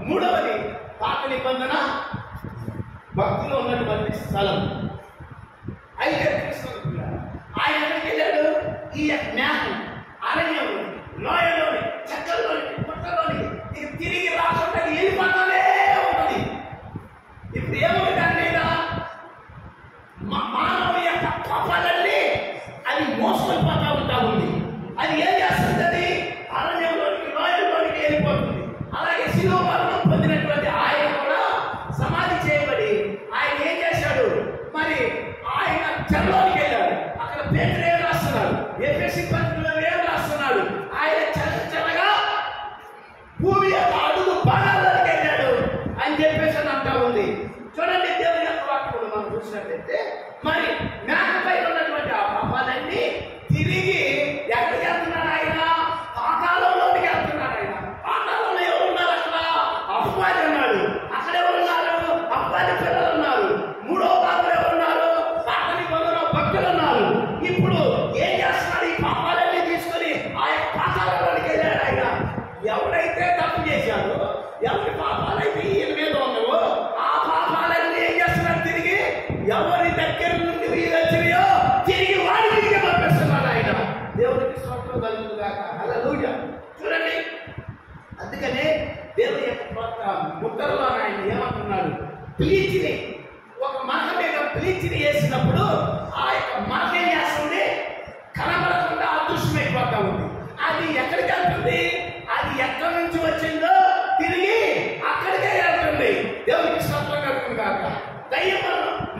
మూడవది పాత నిబంధన భక్తులు ఉన్నటువంటి స్థలం. అయితే ఆయన ఎక్కడికి వెళ్ళాడు? ఈ జ్ఞానం అరణ్యంలో, లోయలోని, చెక్కల్లోని, పుట్టలోని తిరిగి రాకుండా వెళ్ళిపోతానే ఉంటుంది. ఇప్పుడు ఏముంది దాని మీద? మానవ యొక్క పాపాలన్నీ అది మోసుకొని పోతా ఉంటా ఉంది. అది ఏం చేస్తుంది? అరణ్యంలోనికి, లోయలోనికి వెళ్ళిపోతుంది. అలాగే శిలువ మరణం పొందినటువంటి ఆయన కూడా సమాధి చేయబడి ఆయన ఏం చేశాడు? మరి ఆయన చెరలోనికి వెళ్ళాడు. అక్కడ పేతురు ఏం రాస్తున్నాడు? ఎఫెసీ పత్రికలో ఏం రాస్తున్నాడు? ఆయన చెరగా భూమి యొక్క అడుగు భాగాల్లోకి వెళ్ళాడు అని చెప్పేసి అంటా ఉంది. చూడండి, దేవుని యొక్క వాక్యంలో మనం చూసినట్లయితే మరి మేకపై ఉన్నటువంటి ఆ పాపాలన్నీ తిరిగి ఎక్కడికి వెళ్తున్నాడు? ఆయన పాతాళంలోనికి వెళ్తున్నాడు. ఆయన పాతాళంలో ఎవరు ఉన్నారు? అక్కడ అపవాది ఉన్నాడు. అక్కడ ఎవరు ఉన్నారు? అపవాది పిల్లలు ఉన్నారు. 3వ భాగంలో ఎవరు ఉన్నారు? పాత నిబంధన భక్తులు ఉన్నారు. ఇప్పుడు ఏం చేస్తున్నాడు? ఈ పాపాలన్నీ తీసుకొని ఆయన పాతాళంలోనికి వెళ్ళాడు. ఆయన ఎవరైతే తప్పు చేశాడో, ఎవరి పాపాలైతే ఈయన మీద ఉన్నావో ఆ పాపాలన్నీ ఏం చేస్తున్నాడు? తిరిగి ఎవరి దగ్గర నుండి వీళ్ళు వచ్చినాయో తిరిగి వాడి తిరిగి పంపిస్తున్నాడు ఆయన. దేవుడికి స్తోత్రం కలుగును గాక. హల్లెలూయా. చూడండి, అందుకనే దేవుని యొక్క ముద్రలో ఆయన ఏమంటున్నాడు? ప్లీచిని, ఒక మరక మీద ప్లీచిని వేసినప్పుడు ఆ యొక్క మరక ఏం చేస్తుంది? కనబడకుండా అదృశ్యమైపోతా ఉంది. అది ఎక్కడికి వెళ్తుంది? అది ఎక్కడి నుంచి వచ్చిందో తిరిగి అక్కడికే వెళ్తుంది. దేవునికి స్తోత్రం కలుగును గాక. దయ్యం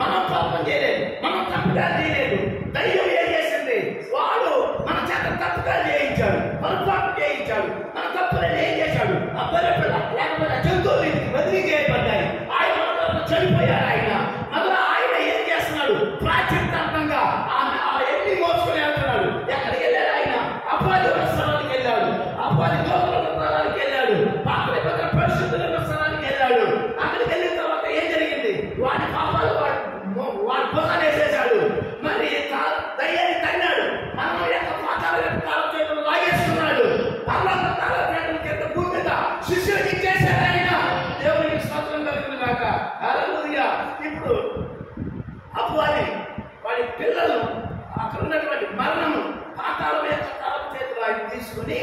మనం పాపం చేయలేదు, మనం తప్పుగా చేయలేదు. దయ్యం ఏం చేసింది? వాడు మన చేత తప్పుగా చేయించాడు, పొరపాటు చేయించాడు. మన తప్పులను ఏం చేశాడు? ఆ బర్రెపిల్ల లేకపోతే జంతువులు బదిలీ చేయబడ్డాయి. ఆయన చనిపోయాడు. ఆయన మళ్ళీ ఆయన ఏం చేస్తున్నాడు? ప్రాచిత్తాంతంగా ఎన్ని మోసుకొని వెళ్తున్నాడు. ఎక్కడికి వెళ్ళాడు? ఆయన అపవాది స్థలానికి వెళ్ళాడు, అపవాది దోషుల స్థలానికి వెళ్ళాడు, పాత నిబంధన పరిశుద్ధుల స్థలానికి వెళ్ళాడు. అక్కడికి వెళ్ళిన తర్వాత ఏం జరిగింది? వాడి పాపాలు వాడి భుజాన్ని వేసేశాడు. మరి దయ్యాన్ని తన్నాడు. మనం యొక్క పాతాల తాళ చేతులు లాగేసుకున్నాడు. తర్వాత తాళ చేతుల కింద భూమి మీద శిష్యులకు ఇచ్చేశాడు ఆయన. దేవునికి స్తోత్రం కలుగును గాక. హల్లెలూయా. ఇప్పుడు అపవాది వాడి పిల్లలు అక్కడ ఉన్నటువంటి మరణము పాతాళం యొక్క తాళ చేతులు ఆయన తీసుకుని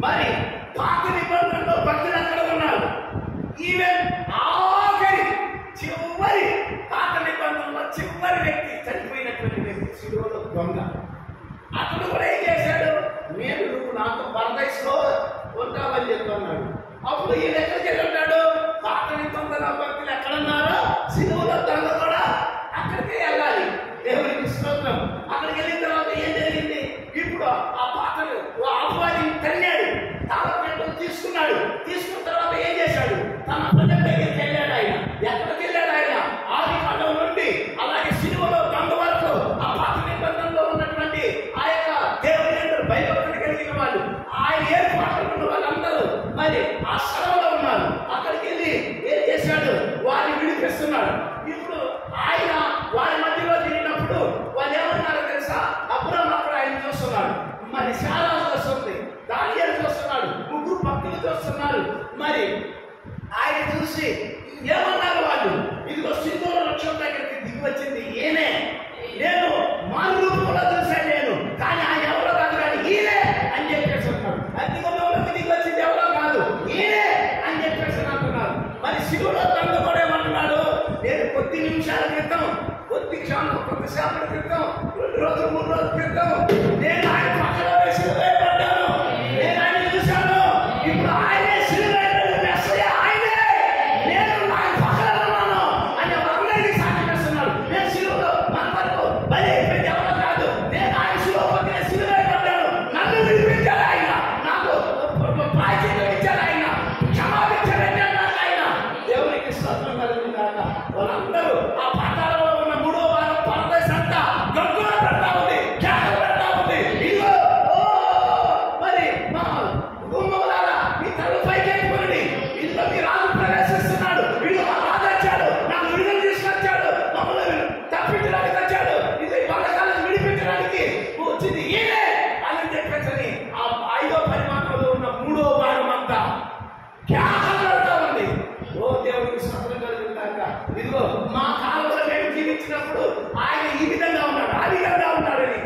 మరి పాత నిబంధనలో భక్తులు అక్కడ ఉన్నారు. ఈవెన్ ఆఖరి చివరి పాత నిబంధనలో చివరి వ్యక్తి, చనిపోయినటువంటి వ్యక్తి, శిలువలో దొంగ, అతను కూడా ఏం చేశాడు? నువ్వు నాతో పరదేశంలో ఉంటావని చెప్తున్నాడు. అప్పుడు ఈయన ఎక్కడికి వెళ్ళి ఉంటాడు? పాత నిబంధన భక్తులు ఎక్కడున్నారో శిలువలో దొంగ కూడా అక్కడికే వెళ్ళాలి. దేవునికి స్తోత్రం. అక్కడికి వెళ్ళిన తర్వాత ఏం జరిగింది? ఇప్పుడు ఆ పాటలు అపవాది తన్నాడు, తాళపేటలు తీసుకున్నాడు. తీసుకున్న తర్వాత ఏం చేశాడు? తన ప్రజల దగ్గరికి వెళ్ళాడు. ఆయన ఎక్కడికి వెళ్ళాడు? ఆయన ఆది కాండం నుండి అలాగే సిలువలో దొంగ వరకు ఆ పాత నిబంధనలో ఉన్నటువంటి ఆ యొక్క దేవుని అందరూ భయభక్తులు కలిగిన వాళ్ళు, ఆయన ఏర్పాట్లు ఉన్న వాళ్ళందరూ మరి ఆ స్థలంలో ఉన్నారు. అక్కడికి వెళ్ళి ఏం చేశాడు? వారిని విడిపిస్తున్నాడు. ఇప్పుడు ఆయన వారి మధ్యలో తిరిగినప్పుడు వాళ్ళు ఏమన్నారో తెలుసా? అబ్రాహాము అప్పుడు ఆయన చూస్తున్నాడు, మరి శారా చూస్తుంది, దానియేలు చూస్తున్నాడు, 3 భక్తులు చూస్తున్నారు. మరి ఆయన చూసి ఏమన్నారు వాళ్ళు? ఇదిగో సింధూర వృక్షం దగ్గరికి దిగి వచ్చింది ఈయనే. నేను మారు రూపంలో చూశాను నేను, కానీ ఆయన ఎవరో కాదు, కానీ ఈయనే అని చెప్పేసి అంటున్నాడు. అగ్నిగుండంలోకి దిగి వచ్చింది ఎవరో కాదు, ఈయనే అని చెప్పేసి అంటున్నారు. మరి శివుడు తండ్రి కూడా ఏమంటున్నాడు? నేను కొద్ది నిమిషాల క్రితం, కొద్దిసేపటి క్రితం, 2 రోజులు 3 రోజుల క్రితం నేను ఆయన పక్కన సిలువ వేయబడ్డాను, నేను ఆయన చూశాను. ఇప్పుడు ఆయనే సిలువ వేయబడిన మెస్సయ్య, ఆయనే నేను ఆయన పక్కన ఉన్నాను అని అందరికీ సాక్షి చేస్తున్నాడు. నేను సిలువలో మన వరకు బలి అయిపోయింది ఎవరో కాదు, నేను ఆయన సిలువ పక్కన సిలువ వేయబడ్డాను. నన్ను విడిపించాడు ఆయన, నాకు ప్రాయశ్చిత్తం ఇచ్చాడు ఆయన, క్షమాపించాడు ఆయన. దేవునికి స్తోత్రం కలుగును గాక. వాళ్ళందరూ ఆ పాతాళంలో ఉన్న మూడో వారం పరదేశ అంతా గొంతున పెడతా ఉంది, కేకలు పెడతా ఉంది. ఇదిగో మరి మా గుమ్మలారా మీ తల పైకి ఎత్తుకోండి, ఇదిగో మీ రాజు ప్రవేశిస్తున్నాడు, ఇదిగో మా రాజు వచ్చాడు, నాకు విడుదల తీసుకొచ్చాడు, మమ్మల్ని తప్పించడానికి వచ్చాడు, ఇది బంధకాలను విడిపించడానికి వచ్చింది ఈయనే అని చెప్పేసి ఆ 5వ పరిమాణంలో ఉన్న మూడో భాగం అంతా కేకలు పెడతా ఉంది. ఓ దేవుడికి స్తోత్రం కలుగును గాక. ఇదిగో మా కాలంలో మేము జీవించినప్పుడు ఆయన ఈ విధంగా ఉన్నాడు, ఆ విధంగా ఉన్నాడని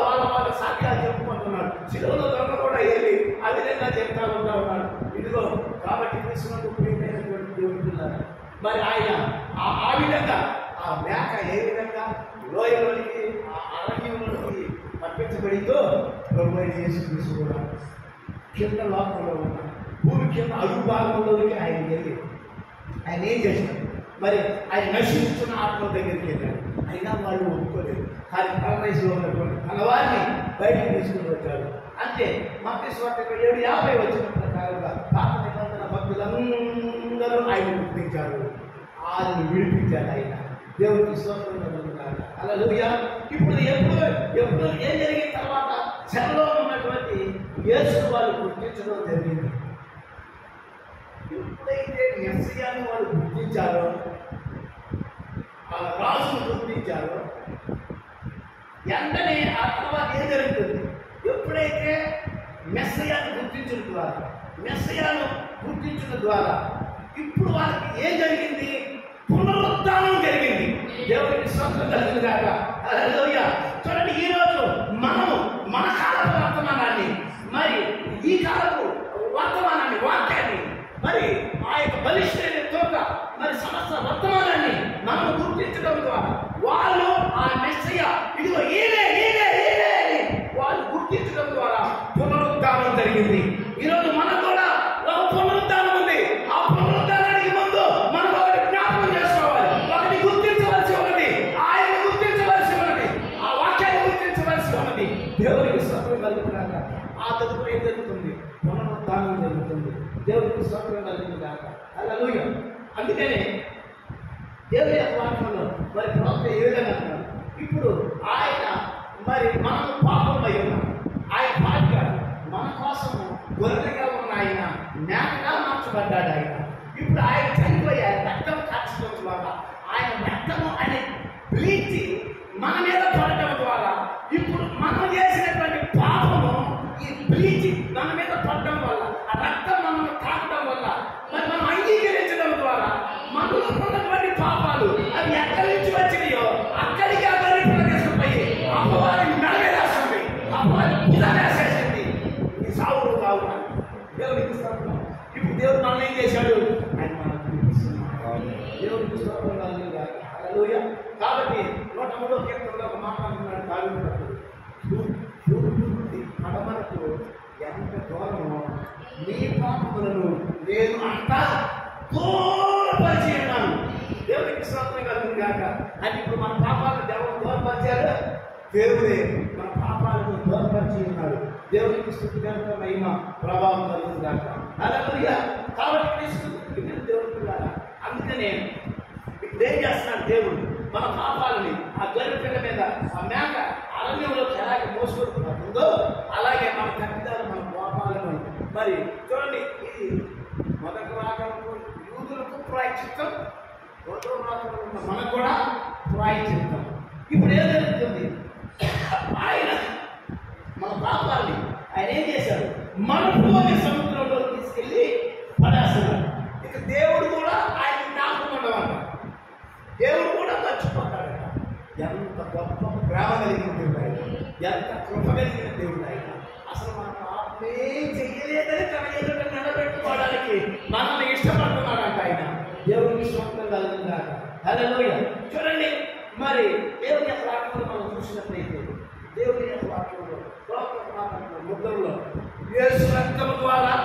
వాళ్ళ సాక్ష్యాలు చెప్పుకుంటున్నాడు. శిలువలో దొంగ కూడా వెళ్ళి ఆ విధంగా చెప్తా ఉన్నాడు. ఇదిగో కాబట్టి కృష్ణుడు ప్రియమైనటువంటి దేవుడు, మరి ఆయన ఆ విధంగా ఆ మేక ఏ విధంగా లోయలోనికి ఆ అరణ్యంలోనికి పంపించబడిందో ప్రభు యేసుక్రీస్తు కూడా కింద లోకంలో ఉన్న భూమి కింద అడుగు భాగంలోనికి ఆయన వెళ్ళి ఆయన ఏం చేశాడు, మరి ఆయన నశిస్తున్న ఆత్మ దగ్గరికి వెళ్ళాడు. అయినా వాళ్ళు ఒప్పుకోలేదు. కానీ పరదేశంలో ఉన్నటువంటి తన వారిని బయటకు తీసుకుని వచ్చాడు. అంటే మత్తయి సువార్త 7:50 వచ్చిన ప్రకారంగా పాత నిబంధన భక్తులందరూ ఆయన గుర్తించారు, ఆయన్ని విడిపించాడు ఆయన. దేవుడికి స్తోత్రం కలుగును గాక. హల్లెలూయా. ఇప్పుడు ఎప్పుడు ఏం జరిగిన తర్వాత చెరలో ఉన్నటువంటి యేసు వాళ్ళు గుర్తించడం జరిగింది. ఎప్పుడైతే మెస్సయ్యను వాళ్ళు గుర్తించారో, ఆ రాజును గుర్తించారో, వెంటనే ఆ తర్వాత ఏం జరుగుతుంది? ఎప్పుడైతే మెస్సయ్యను గుర్తించడం ద్వారా ఇప్పుడు వాళ్ళకి ఏం జరిగింది? పునరుద్ధానం జరిగింది. దేవుడికి స్తోత్రం కలుగును గాక. హల్లెలూయా. చూడండి, ఈరోజు మనము మన కాలపు వర్తమానాన్ని, మరి ఈ కాలపు వర్తమానాన్ని, వాక్యాన్ని, మరి ఆ యొక్క బలిష్ఠమైన తోక, మరి సమస్త వర్తమానాన్ని మనం గుర్తించడం ద్వారా వాళ్ళు ఆ మెస్సయ్య ఇదిగో ఈయనే అని వాళ్ళు గుర్తించడం ద్వారా పునరుద్ధానం జరిగింది. ఈరోజు మనకు కూడా ఒక పునరుద్ధానం ఉంది. ఆ పునరుద్ధానానికి ముందు మనం ఒకటి జ్ఞాపకం చేసుకోవాలి, ఒకటి గుర్తించవలసి ఉన్నది, ఆయన గుర్తించవలసి ఉన్నది, ఆ వాక్యాన్ని గుర్తించవలసి ఉన్నది. దేవుడికి స్తోత్రం కలుగును గాక. ఆ తదుపరి ఏం జరుగుతుంది? పునరుద్ధానం జరుగుతుంది. దేవుడికి స్తోత్రం కలుగును గాక. హల్లెలూయా. అందుకనే దేవుని యొక్క వాక్యంలో మరి ప్రవక్త ఏ విధంగా అంటున్నారు? ఇప్పుడు ఆయన మరి మనం పాపమై ఉన్నాం, ఆయన పాపాడు, మన కోసం గొర్రెగా ఉన్న ఆయన మేకగా మార్చబడ్డాడు. ఆయన ఇప్పుడు ఆయన చనిపోయి ఆయన రక్తం కాల్చడం ద్వారా, ఆయన రక్తము అని పిలిచి మన మీద పడటం ద్వారా, ఇప్పుడు మనం చేసినటువంటి పాపము ఈ పిలిచి మన మీద పడటం వల్ల, ఆ రక్తం మనల్ని తాకడం వల్ల, మరి మనం అంగీకరించడం ద్వారా మనలో ఉన్నటువంటి పాపాలు అవి ఎక్కడి నుంచి వచ్చినాయో అక్కడికి ఆ బలి ప్రవేశిపోయి అపవాదిని మెడవేసేస్తుంది, అపవాదిని బుధవేసేసింది. ఈ సావులు కావు. దేవుడికి స్తోత్రం. ఇప్పుడు దేవుడు మనం ఏం చేశాడు? ఆయన మనకు చూపిస్తున్నాడు. దేవుడికి స్తోత్రం కలుగును గాక. హల్లెలూయా. కాబట్టి 103వ కీర్తనలో ఒక మాట అంటున్నాడు దావీదు, మనకు ఎంత దూరమో నీ పాపములను నేను అంతా దూరపరిచి ఉన్నాను. దేవుడికి స్తోత్రం కలుగును గాక. అంటే ఇప్పుడు మన పాపాలను దేవుడు దూరపరిచాడు, దేవుడే మన పాపాలను దూరపరిచి ఉన్నాడు. దేవుడికి స్తుతి ఘనత మహిమ ప్రభావం కలుగును గాక. హల్లెలూయా. కాబట్టి దేవుడు పిల్లల, అందుకనే ఇప్పుడు ఏం చేస్తున్నాడు దేవుడు? మన పాపాలని ఆ గొర్రె పిల్ల మీద ఆ మేక అరణ్యంలో ఎలాగే మోసుకుంటున్నదో అలాగే మన తప్పిదాలు, మన పాపాలను, మరి చూడండి, ఇది మొదటి రాగంలో యూదులకు ప్రాయశ్చిత్తం, రెండవ రాగంలో ఉన్న మనకు కూడా ప్రాయశ్చిత్తం. ఇప్పుడు ఏం జరుగుతుంది? ఆయన మన పాపాలని ఆయన ఏం చేశాడు? మన భూమి సముద్రంలో తీసుకెళ్ళి పడేస్తున్నాడు. ఇక దేవుడు కూడా ఆయన జ్ఞాపకం ఉండవన్న, దేవుడు కూడా మర్చిపోతాడట. ఎంత గొప్ప ప్రేమ కలిగిన దేవుడు ఆయన, ఎంత కృప కలిగిన దేవుడు ఆయన. అసలు మన పాపమే చెయ్యలేదని తన ఎదుట నిలబెట్టుకోవడానికి మనల్ని ఇష్టపడుతున్నాడంట ఆయన. దేవుడికి స్తోత్రం కలుగును గాక. హల్లెలూయా. చూడండి, మరి దేవుని యొక్క వాక్యంలో మనం చూసినట్లయితే దేవుని ముద్రలో యేసు రక్తము ద్వారా,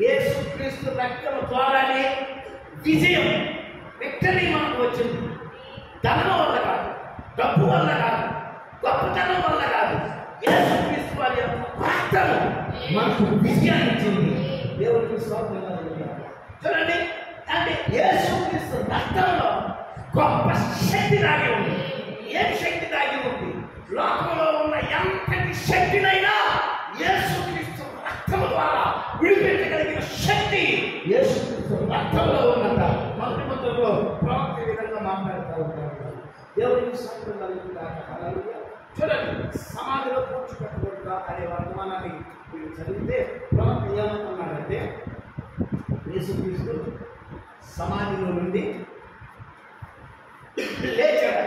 యేసుక్రీస్తు రక్తము ద్వారానే విజయం, విక్టరీ మనకు వచ్చింది. ధనం వల్ల కాదు, డబ్బు వల్ల కాదు, గొప్పతనం వల్ల కాదు, యేసుక్రీస్తు వారి యొక్క రక్తము మనకు విజయాన్ని ఇచ్చింది. దేవుడికి స్తోత్రం. చూడండి, అంటే యేసుక్రీస్తు రక్తంలో గొప్ప శక్తి దాగి ఉంది. ఏం శక్తి దాగి ఉంది? లోకంలో ఉన్న ఎంతటి శక్తినైనా యేసుక్రీస్తు రక్తము ద్వారా విడిపెట్టగలిగిన శక్తి యేసుక్రీస్తు రక్తంలో ఉన్నంత. మొదటి ముద్రలో ప్రవక్త ఈ విధంగా మాట్లాడుతూ ఉంటారు. దేవుడికి స్తోత్రం కలుగుతుందాక. హల్లెలూయా. చూడండి, సమాధిలో పూడ్చిపెట్టబడుగా అనే వర్తమానాన్ని మీరు చదివితే ప్రవక్త ఏమంటున్నాడంటే, యేసుక్రీస్తు సమాధిలో నుండి లేచాడు.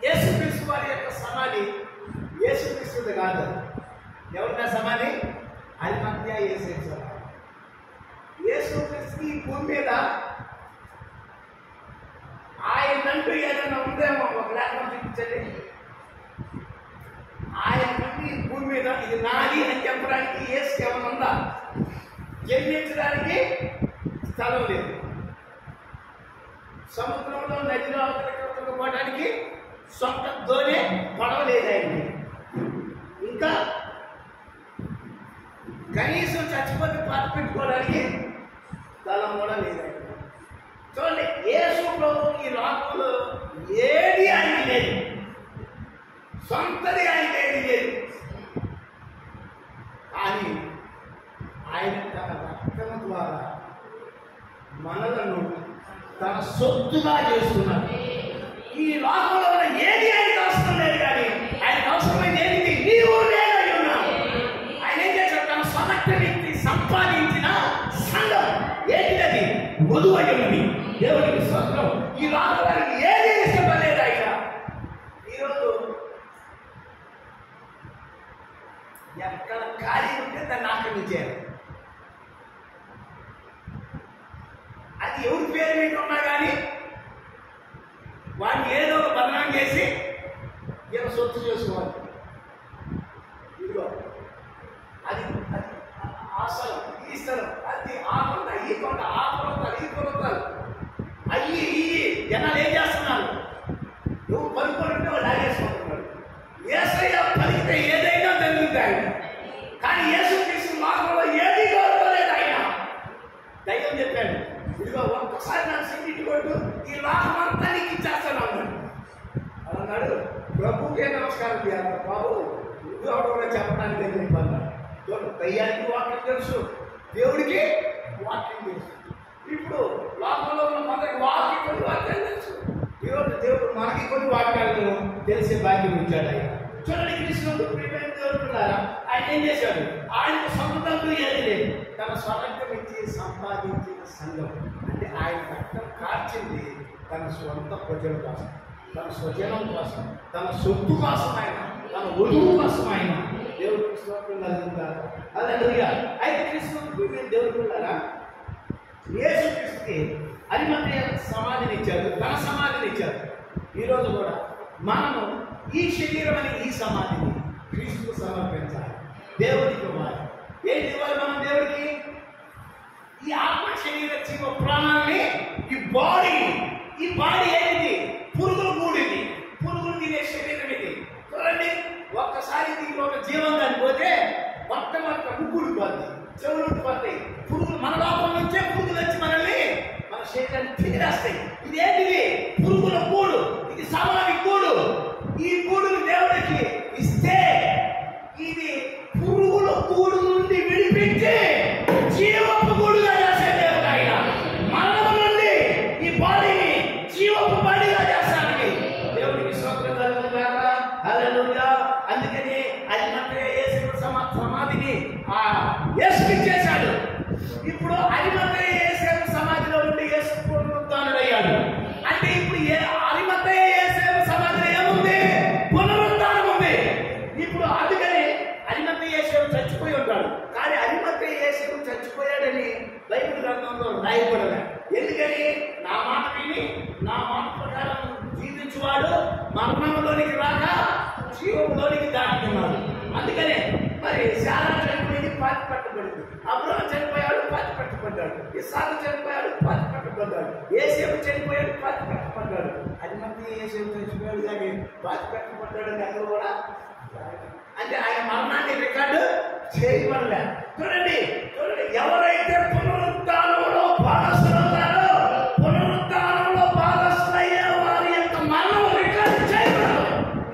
యేసుక్రీస్తు వారి యొక్క సమాధి యేసుక్రీస్తుది కాదు. ఎవరిన సమాధి? అరిమథ్య యేసేపు సమాధి. యేసుక్రీస్తు ఈ భూమి మీద ఆయనంటూ ఏదైనా ఉందేమో ఒక లేఖనం చూపించండి. ఆయన నుండి ఈ భూమి మీద ఇది నాది అని చెప్పడానికి యేసుకి ఏమైనా ఉందా? జన్మించడానికి స్థలం లేదు. సముద్రంలో నదిలో అవతలకి పోవడానికి సొంత దోనే పడవ లేదు ఆయనకి. ఇంకా కనీసం చచ్చిపోతే పాత పెట్టుకోవడానికి స్థలం కూడా లేదు ఆయన. చూడండి, యేసు ప్రభువు ఈ లోకంలో ఏది ఆయనకి లేదు, సొంతది ఆయన ఏది లేదు. కానీ ఆయన తన రక్తం ద్వారా మనలను తన సొత్తుగా చేస్తున్నారు. ఈ లోకంలో ఉన్న ఏది ఆయనకు అవసరం లేదు, కానీ ఆయనకు అవసరమైంది ఏంటి? నీవు నేను ఉన్నావు. ఆయన ఏం చేశాడు? తన స్వరక్త వ్యక్తి సంపాదించిన సంఘం ఏంటిది? వధువయ్యున్నది. దేవుడికి స్తోత్రం. ఈ లోకానికి ఏది ఇష్టపడలేదు ఆయన. ఈరోజు ఎక్కడ ఖాళీ ఉంటే దాన్ని ఆక్రమించారు. అది ఎవరి పేరు మీద ఉన్నా కానీ వాడిని ఏదో ఒక బదనాం చేసి ఈయన సొత్తు చేసుకోవాలి. ఇదిగో అది ఆ స్థలం, ఈ స్థలం, అది ఆ కొంత, ఈ కొంత, ఆ కొలతలు, ఈ కొలతలు అయ్యి ఇయ్యి జనాలు ఏం చేస్తున్నారు? నువ్వు పలుకుంటే వాళ్ళు లాగేసుకుంటున్నాడు. యేసయ్య పలికితే ఏదైనా జరుగుతాయి. కానీ యేసుక్రీస్తు మార్గంలో ఏది కోరుకోలేదు ఆయన. దైవం చెప్పాడు, ఇదిగో ఒక్కసారి నాకు సిగ్గిటి కొట్టు, ఈ లోకమంతా నీకు ఇచ్చేస్తాను అన్నాడు. అన్నాడు, ప్రభుకే నమస్కారం చేయాలి బాబు, నువ్వు కూడా చెప్పడానికి అని చెప్పాను. దయ్యానికి వాక్యం తెలుసు, దేవుడికి వాక్యం తెలుసు. ఇప్పుడు లోకంలో ఉన్న మనకి వాక్యం కొన్ని వాక్యాలు తెలుసు. ఈరోజు దేవుడు మనకి కొన్ని వాక్యాలను తెలిసే భాగ్యం ఇచ్చాడు ఆయన. చూడండి, కృష్ణుడు దేవుడున్నారా, ఆయన ఏం చేశాడు? ఆయనకు సొంతంగా ఏది లేదు. తన స్వరక్తం ఇచ్చి సంపాదించిన సంఘం, అంటే ఆయన రక్తం కార్చింది తన స్వంత ప్రజల కోసం, తన స్వజనం కోసం, తన సొత్తు కోసం, ఆయన తన వధువు కోసం ఆయన. దేవుడికి స్తోత్రం కలుగుతారు. హల్లెలూయా. అయితే కృష్ణుడు దేవుడున్నారా, యేసుక్రీస్తుకి అరిమథ్య సమాధిని ఇచ్చారు, తన సమాధిని ఇచ్చారు. ఈరోజు కూడా మనము ఈ శరీరం అని ఈ సమాధిని క్రీస్తుకు సమర్పించాలి, దేవుడికి ఇవ్వాలి. ఏంటి ఇవ్వాలి మనం దేవుడికి? ఈ ఆత్మ శరీర జీవ ప్రాణాన్ని, ఈ బాడీ ఏంటిది? పురుగులు కూడింది, పురుగులు తినే శరీరం ఇది. చూడండి, ఒక్కసారి దీంట్లో ఒక జీవం చనిపోతే మొత్తం ముక్కుడు పోద్ది, చెవులు పోతాయి. పురుగులు మన లోపల నుంచే పురుగులు వచ్చి మనల్ని, మన శరీరాన్ని తినేస్తాయి. ఇదేంటిది? పురుగుల కూడు. ఇది సమాధి కూడు. ఈ కూడును దేవుడికి ఇస్తే ఇది పురుగుల కూడు నుండి విడిపించి జీవపు కూడుగా చేసే దేవుడు ఆయన. మరణం నుండి ఈ బాడీని జీవపు బాడీగా చేస్తానికి దేవుడికి స్తోత్రం కలుగుగాక. హల్లెలూయా. అందుకని అరిమథ్య యేసు సమాధిని యేసుకి చేశాడు. ఇప్పుడు అరిమథ్య యేసు సమాధిలో నుండి యేసు పునరుద్ధానుడయ్యాడు. అంటే ఇప్పుడు అరిమథ్య యేసు సమాధిలో ఏముంది? పునరుద్ధానం ఉంది. ఇప్పుడు అందుకని అరిమథ్య యేసు చచ్చిపోయి ఉంటాడు. కానీ అరిమథ్య యేసు చచ్చిపోయాడని బైబిల్ గ్రంథంలో రాయబడలే. ఎందుకని? నా మాట విని నా మాట ప్రకారం జీవించువాడు మరణంలోనికి రాక జీవంలోనికి దాటుతున్నారు. అందుకనే మరి శారా చనిపోయింది, పాతి పెట్టబడింది. అబ్రహాం చనిపోయాడు, పాతి పెట్టబడ్డాడు. ఇస్సాకు చనిపోయాడు, పాతి పెట్టబడ్డాడు. యేసేపు చనిపోయాడు, పాతి పెట్టబడ్డాడు. అది మధ్య యేసేపు చనిపోయాడు కానీ పాతి పెట్టబడ్డాడు అని అక్కడ కూడా అంటే ఆయన మరణాన్ని రికార్డు చేయబడలే. చూడండి ఎవరైతే పునరుద్ధానంలో భాగస్థులవుతారో, పునరుద్ధానంలో భాగస్థులయ్యే వారి యొక్క మరణం రికార్డు చేయబడదు.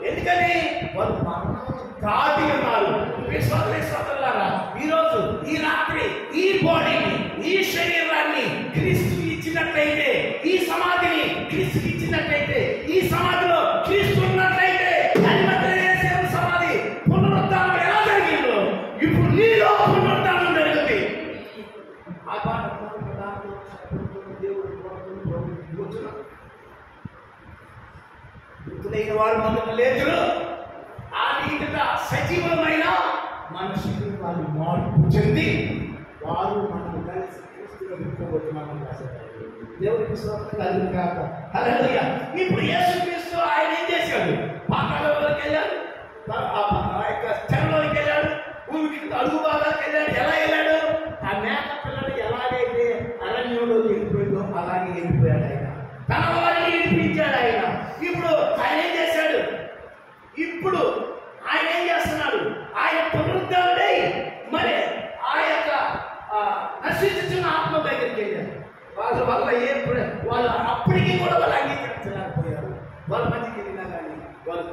ఎందుకని వారు మరణం దాటి ఉన్నారు. విశ్వాసులారా, ఈరోజు ఈ రాత్రి ఈ బాడీని, ఈ శరీరాన్ని క్రీస్తుకి ఇచ్చినట్లయితే, ఈ సమాధిని క్రీస్తుకి ఇచ్చినట్లయితే, ఈ సమాధిలో క్రీస్తు ఉన్నట్లయితే, సమాధి పునరుద్ధానం ఎలా జరిగిందో ఇప్పుడు నీలో పునరుద్ధానం జరుగుతుంది. ఆ పాట మృతులైన వారు మొదట లేచును, ఆ రీతిగా సజీవమైన మనుషులు వారు మార్పు చెంది వారు మనకు కలిసి క్రీస్తులో నిలుపుకోబోతున్నామని రాశారు. దేవుడికి స్తోత్రం కలుగును గాక. హల్లెలూయా. ఇప్పుడు యేసుక్రీస్తు ఆయన ఏం చేశాడు? పాతాళంలోకి వెళ్ళాడు, ఆ యొక్క చెరలోకి వెళ్ళాడు, భూమికి అడుగు భాగానికి వెళ్ళాడు. ఎలా వెళ్ళాడు? ఆ మేక పిల్లలు ఎలాగైతే అరణ్యంలో వెళ్ళిపోయిందో అలాగే వెళ్ళిపోయాడు ఆయన. తన వారిని విడిపించాడు ఆయన. ఇప్పుడు ఆయన ఏం చేశాడు? ఇప్పుడు ఆయన ఏం చేస్తున్నాడు? ఆయన పునరుద్ధానుడై మరి ఆ యొక్క నశించుతున్న ఆత్మ దగ్గరికి వెళ్ళారు. వాళ్ళ వల్ల వాళ్ళు అప్పటికీ కూడా వాళ్ళు అంగీకరించలేకపోయారు. వాళ్ళ మధ్యకి వెళ్ళినా కానీ వాళ్ళు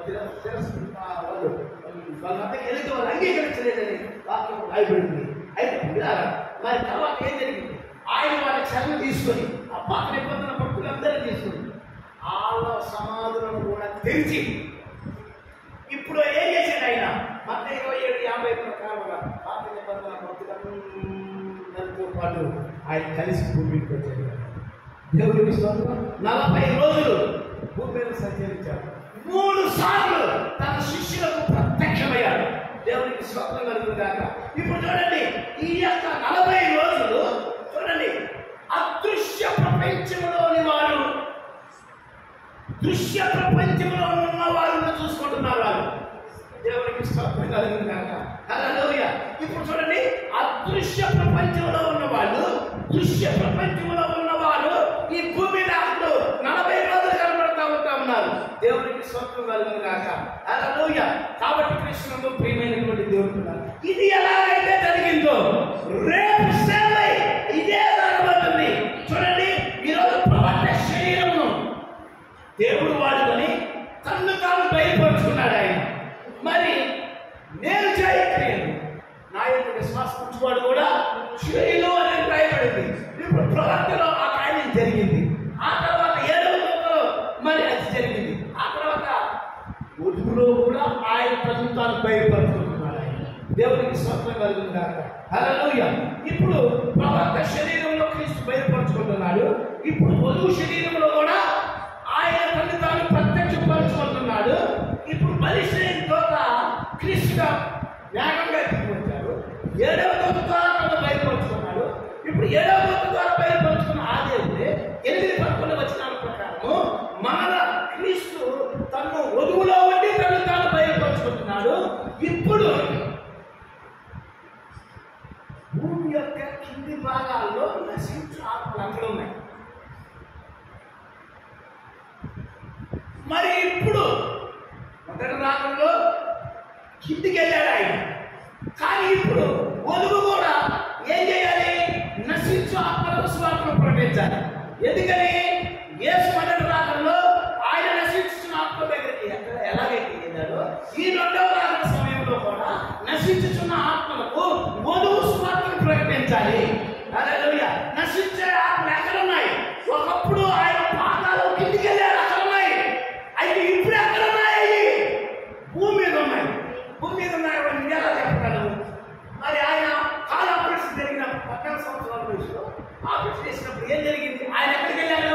వాళ్ళ మధ్యకి వెళితే వాళ్ళు అంగీకరించలేదని వాక్యం రాయబడింది. అయితే మరి తర్వాత ఏం జరిగింది? ఆయన వాళ్ళ చర్మ తీసుకొని ఆ పాత నిబంధన భక్తులందరూ తీసుకొని వాళ్ళ సమాధులను కూడా తెరిచి ఇప్పుడు ఏం చేశాడు ఆయన? మత్తయి 27:50 ప్రకారంగా పాత నిబంధన భక్తులందరితో పాటు ఆయన కలిసి భూమికి వచ్చాడు. దేవుడికి స్తోత్రం. 40 రోజులు భూమి మీద సంచరించాడు. 3 సార్లు తన శిష్యులకు ప్రత్యక్షమయ్యాడు. దేవునికి స్తోత్రం కలుగును గాక. ఇప్పుడు చూడండి, ఈ యొక్క 40 రోజులు చూడండి, అదృశ్య ప్రపంచంలోని వారు దృశ్య ప్రపంచంలో ఉన్న వారిని చూసుకుంటున్నారు. వాళ్ళు దేవునికి స్తోత్రం కలుగును గాక. హల్లెలూయా. ఇప్పుడు చూడండి, అదృశ్య ప్రపంచంలో ఉన్న వాళ్ళు, దృశ్య ప్రపంచంలో ఉన్నవారు ఈ భూమి మీద 40 రోజులు కనబడతా ఉన్నారు. దేవునికి స్తోత్రం కలుగును గాక. హల్లెలూయా. కాబట్టి కృష్ణుడు ప్రియమైనటువంటి దేవుడు, ఇది ఎలాగైతే జరిగిందో రేపు ఇదే జరగబోతుంది. చూడండి, ఈరోజు ప్రవర్త శరీరమును దేవుడు వాడుకొని తన్ను తాను బయలుపరుచుకున్నాడు ఆయన. మరి నేను చేయట్లేదు, నా యొక్క విశ్వాసం వాడు కూడా చేయలు అనేది రాయబడింది. ఇప్పుడు ప్రవర్తనలో ఆ కార్యం జరిగింది. ఆ తర్వాత 7వ రోజులో మరి అది జరిగింది. ఆ తర్వాత వధువులో కూడా ఆయన తను తాను బయలుపరుచుకుంటున్నాడు ఆయన. దేవునికి స్తోత్రం కలుగును గాక. హల్లెలూయా. ఇప్పుడు ప్రవర్త శరీరంలో క్రీస్తు బయలుపరుచుకుంటున్నాడు. ఇప్పుడు వధువు శరీరంలో కూడా ఆయన తను తాను ప్రత్యక్షపరుచుకుంటున్నాడు. ఇప్పుడు బలిష్ఠైన దూత క్రీస్తుగా వేగంగా తీసుకొచ్చాడు. 7వ దూత ద్వారా తను బయలుపరుచుకున్నాడు. ఇప్పుడు 7వ దూత ద్వారా బయలుపరుచుకున్న ఆ దేవుడే 8:11 వచనాల ప్రకారము మన క్రీస్తు తను వధువులో ఉండి తను తాను బయలుపరుచుకుంటున్నాడు. ఇప్పుడు భూమి యొక్క కింది భాగాల్లో నశించు ఆత్మలు అక్కడ ఉన్నాయి. మరి ఇప్పుడు మొదటి రాకంలో కిందికి వెళ్ళాడు ఆయన. కానీ ఇప్పుడు వధువు కూడా ఏం చేయాలి? నశించు ఆత్మలకు సువార్తను ప్రకటించాలి. ఎందుకని? యేసు మొదటి రాకంలో ఆయన నశించుతున్న ఆత్మ దగ్గరికి ఎలాగైతే వెళ్ళాడో ఈ 2వ రాకడ సమయంలో కూడా నశించుతున్న ఆత్మలకు వధువు సువార్తను ప్రకటించాలి. హల్లెలూయా. నశించే ఆత్మలు ఎక్కడ ఉన్నాయి? ఒకప్పుడు ఆయన పాతాళం కిందికి వెళ్ళాడు, అక్కడ ఉన్నాయి. అయితే ఇప్పుడు ఎక్కడ ఉన్నాయి? భూమి మీద ఉన్నాయి. భూమి మీద ఉన్నాయని ఎలా చెప్పగలరు? మరి ఆయన కాల ఆపరేషన్ జరిగిన 14 సంవత్సరాల వయసులో ఆపరేషన్ చేసినప్పుడు ఏం జరిగింది? ఆయన ఎక్కడికి వెళ్ళాడు?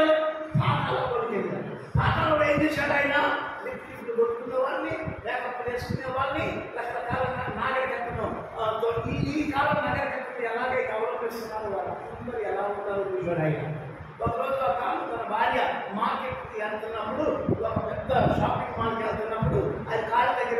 పాతాళంలోకి వెళ్ళాడు. పాతాళంలో ఏం చేశాడు ఆయన? లిఫ్ట్ కొట్టుకునే వారిని, లేకపోతే వేసుకునే వారిని, రకరకాల నాగరికతను ఈ కాలం నాగరికతను ఎలాగైతే అవలంబిస్తున్నారు వాళ్ళందరూ ఎలా ఉంటారో చూశాడు ఆయన. ఒకరోజు ఆ కాలం తన భార్య మార్కెట్కి వెళ్తున్నప్పుడు, ఒక పెద్ద షాపింగ్ మాల్కి వెళ్తున్నప్పుడు అది కాళ్ళ దగ్గర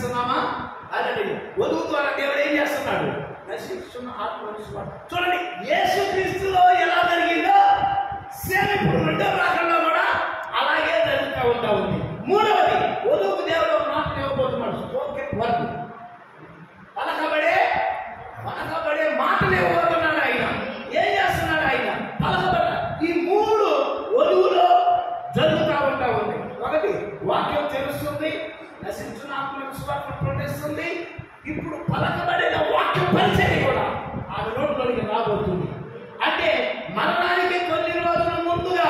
చేస్తున్నామా? అలాగే వధువు ద్వారా దేవుడు ఏం చేస్తున్నాడు? నశిస్తున్న ఆత్మను చూడండి. యేసుక్రీస్తులో ఎలా జరిగిందో సేమ్ ఇప్పుడు రెండో రాకల్లో కూడా అలాగే జరుగుతూ ఉంటా ఉంది. మూడవది, వధువుకు దేవుడు మాట ఇవ్వబోతున్నాడు. స్పోకెన్ వర్డ్, పలకబడే మాటలు ఇవ్వబోతున్నాడు ఆయన. ఏం చేస్తున్నాడు ఆయన? పలకబడ. ఈ మూడు వధువులో జరుగుతూ ఉంటా ఉంది. ఒకటి, వాక్యం తెలుస్తుంది, నశించిన ఆత్మను స్వార్థ ప్రకటిస్తుంది. ఇప్పుడు పలకబడిన వాక్య పరిచయం కూడా ఆమె నోట్లోనికి రాబోతుంది. అంటే మరణానికి కొన్ని రోజుల ముందుగా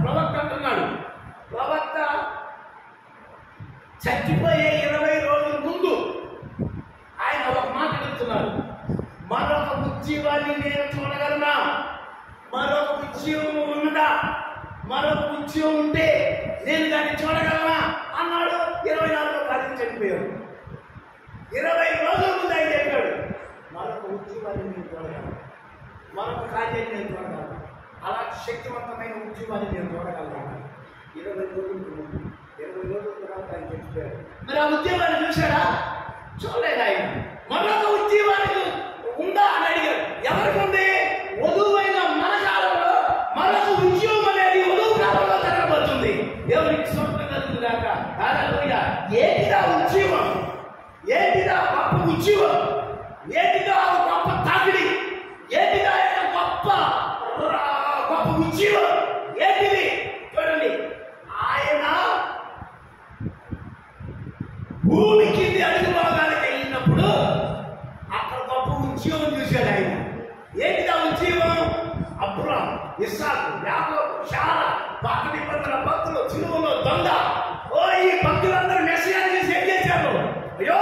ప్రవక్త అంటున్నాడు. ప్రవక్త చచ్చిపోయే 20 రోజుల ముందు ఆయన ఒక మాట అడుగుతున్నాడు. మరొక ఉద్యమాన్ని నేను చూడగలనా? మరొక ఉద్యమం ఉన్నదా? మరొక ఉద్యమం ఉంటే నేను దాన్ని చూడగలనా అన్నాడు. 24వ తారీఖు చనిపోయాడు. 20 రోజుల ముందు ఆయన చెప్పాడు, మరొక ఉద్యమాన్ని నేను చూడగలను, మరొక కార్యాన్ని నేను చూడగలను, అలా శక్తివంతమైన ఉద్యమాన్ని నేను చూడగలను. 20 రోజుల ముందు, 20 రోజుల తర్వాత ఆయన చెప్పాడు. మరి ఆ ఉద్యమాన్ని చూశాడా? చూడలేదు ఆయన. మరొక ఉద్యమానికి ఉందా అని అడిగాడు. ఎవరికి ఉంది? వధువైన మన కాలంలో మరొక ఉద్యమం అనేది వధువు కాలంలో జరగబోతుంది. దేవునికి స్తోత్రం కలుగుగాక. హల్లెలూయా. ఏంటిదా ఉద్యమం? ఏంటిదా గొప్ప ఉద్యమం? ఏంటిదా గొప్ప తాకిడి? ఏంటిదా గొప్ప ఉద్యమం? ఏంటిది? చూడండి, ఆయన భూమి కింది అడుగు భాగానికి వెళ్ళినప్పుడు అక్కడ గొప్ప ఉద్యమం చూశాడు ఆయన. ఏంటిదా ఉద్యమం? అబ్రాహాము, ఇస్సాకు, యాకోబు, శారా, పాత నిబంధన భక్తులు, సిలువలో దొంగ. ఈ భక్తులందరూ మెస్సియాని చూసి ఏం చేశారు? అయ్యో,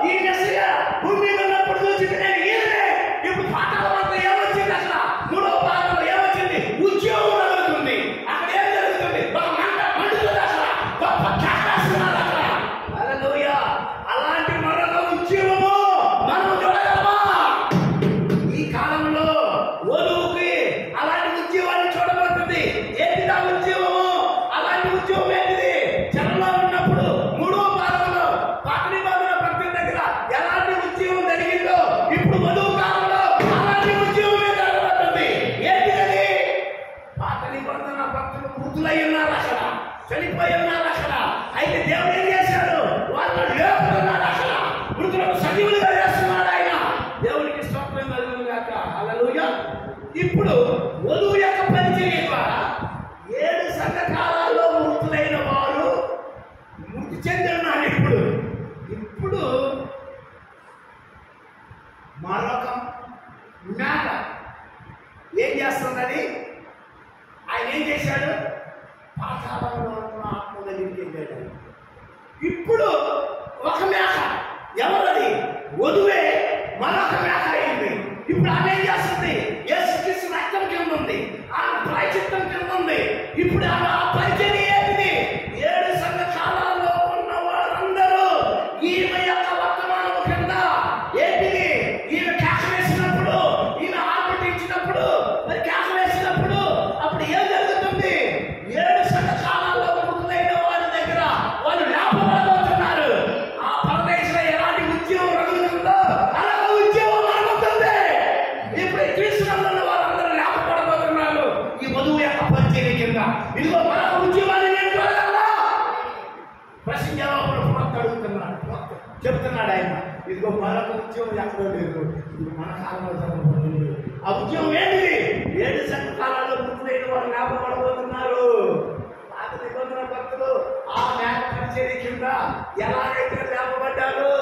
ఈ మెస్సియా భూమి మీద ఉన్నప్పుడు చూసింది నేను ఈయనే. ఇప్పుడు పాఠాల వద్ద ఏమొచ్చింది? అసలు మూడవ భాగంలో ఏమొచ్చింది? ఉద్యోగం జరుగుతుంది. అక్కడ ఏం జరుగుతుంది? ఒక మండుతుంది. అసలు గొప్ప చేస్తున్నారు అక్కడ. హల్లెలూయా. అలాంటి మరొక ఉద్యమము మనం చూడగలమా? ఈ కాలంలో వధువుకి అలాంటి ఉద్యమాన్ని చూడబడుతుంది. ఏంటిదా ఉద్యమము? అలాంటి ఉద్యమం ఏంటిది? జనంలో ఉన్నప్పుడు మూడవ భాగంలో పాత నిబంధన భక్తుల దగ్గర ఎలాంటి ఉద్యమం జరిగిందో ఇప్పుడు వధువు కాలంలో అలాంటి ఉద్యమమే జరగబడుతుంది. ఏంటిది? పాత నిబంధన భక్తులు మృతులై ఉన్నారు, అక్కడ చనిపోయి ఉన్నారు. అక్కడ అయితే దేవుడు ఏం చేశాడు? వాళ్ళని లేపుతున్నాడు. అక్కడ మృతులను సజీవులుగా చేస్తున్నాడు ఆయన. దేవునికి స్తోత్రం కలుగుగాక. హల్లెలూయా. ఇప్పుడు వధువు యొక్క పరిచర్య ద్వారా 7 సంఘకాలాల్లో మృతులైన వారు మృతి చెందున్నారు. ఇప్పుడు మరొక మేక ఏం చేస్తున్నది? ఆయన ఏం చేశాడు? పాతాళంలో ఉన్న ఆత్మ దగ్గరికి వెళ్ళాడు. ఇప్పుడు ఒక మేక, ఎవరది? వధువే మరొక మేక అయింది. ఇప్పుడు ఆమె ఏం చేస్తుంది? యేసుక్రీస్తు రక్తం కింద ఉంది, ఆ ప్రాయశ్చిత్తం కింద ఉంది. ఇప్పుడు ఆమె ఆ పరిచర్య ఏంటిది? 7 సంఘకాలాల్లో ఉన్న వారందరూ ఈమె యొక్క వర్తమానం కింద ఏంటిది? ఈమె కేక వేసినప్పుడు, ఈమె ఆర్భటించినప్పుడు, మరి కేక వేసినప్పుడు అప్పుడు ఏం జరుగుతుంది? 7 సంఘకాలాల్లో మృతులైన వారి దగ్గర వాళ్ళు లేపబడబోతున్నారు. ఆ పరదేశంలో ఎలాంటి ఉద్యమం రగులుతుందో అలా ఉద్యమం రగులుతుంది. ఇప్పుడు క్రీస్తునందున్న వారందరూ లేపబడబోతున్నారు ఈ వధువు యొక్క పరిచర్య కింద. ఇదిగో మరొక ఉద్యమాన్ని నేను చూడగలనా? ప్రశ్న జవాబులు ప్రవక్త అడుగుతున్నాడు. చెప్తున్నాడు ఆయన, ఇదిగో మరొక ఉద్యమం ఎక్కడో లేదు, ఇది మన కాలంలో జరగబోతుంది. ఆ ఉద్యమం ఏంటిది? 7 సంఘకాలాల్లో మృతులైన వారు లేపబడబోతున్నారు. పాత నిబంధన భక్తులు ఆ మేక పరిచర్య కింద ఎలాగైతే లేపబడ్డారు,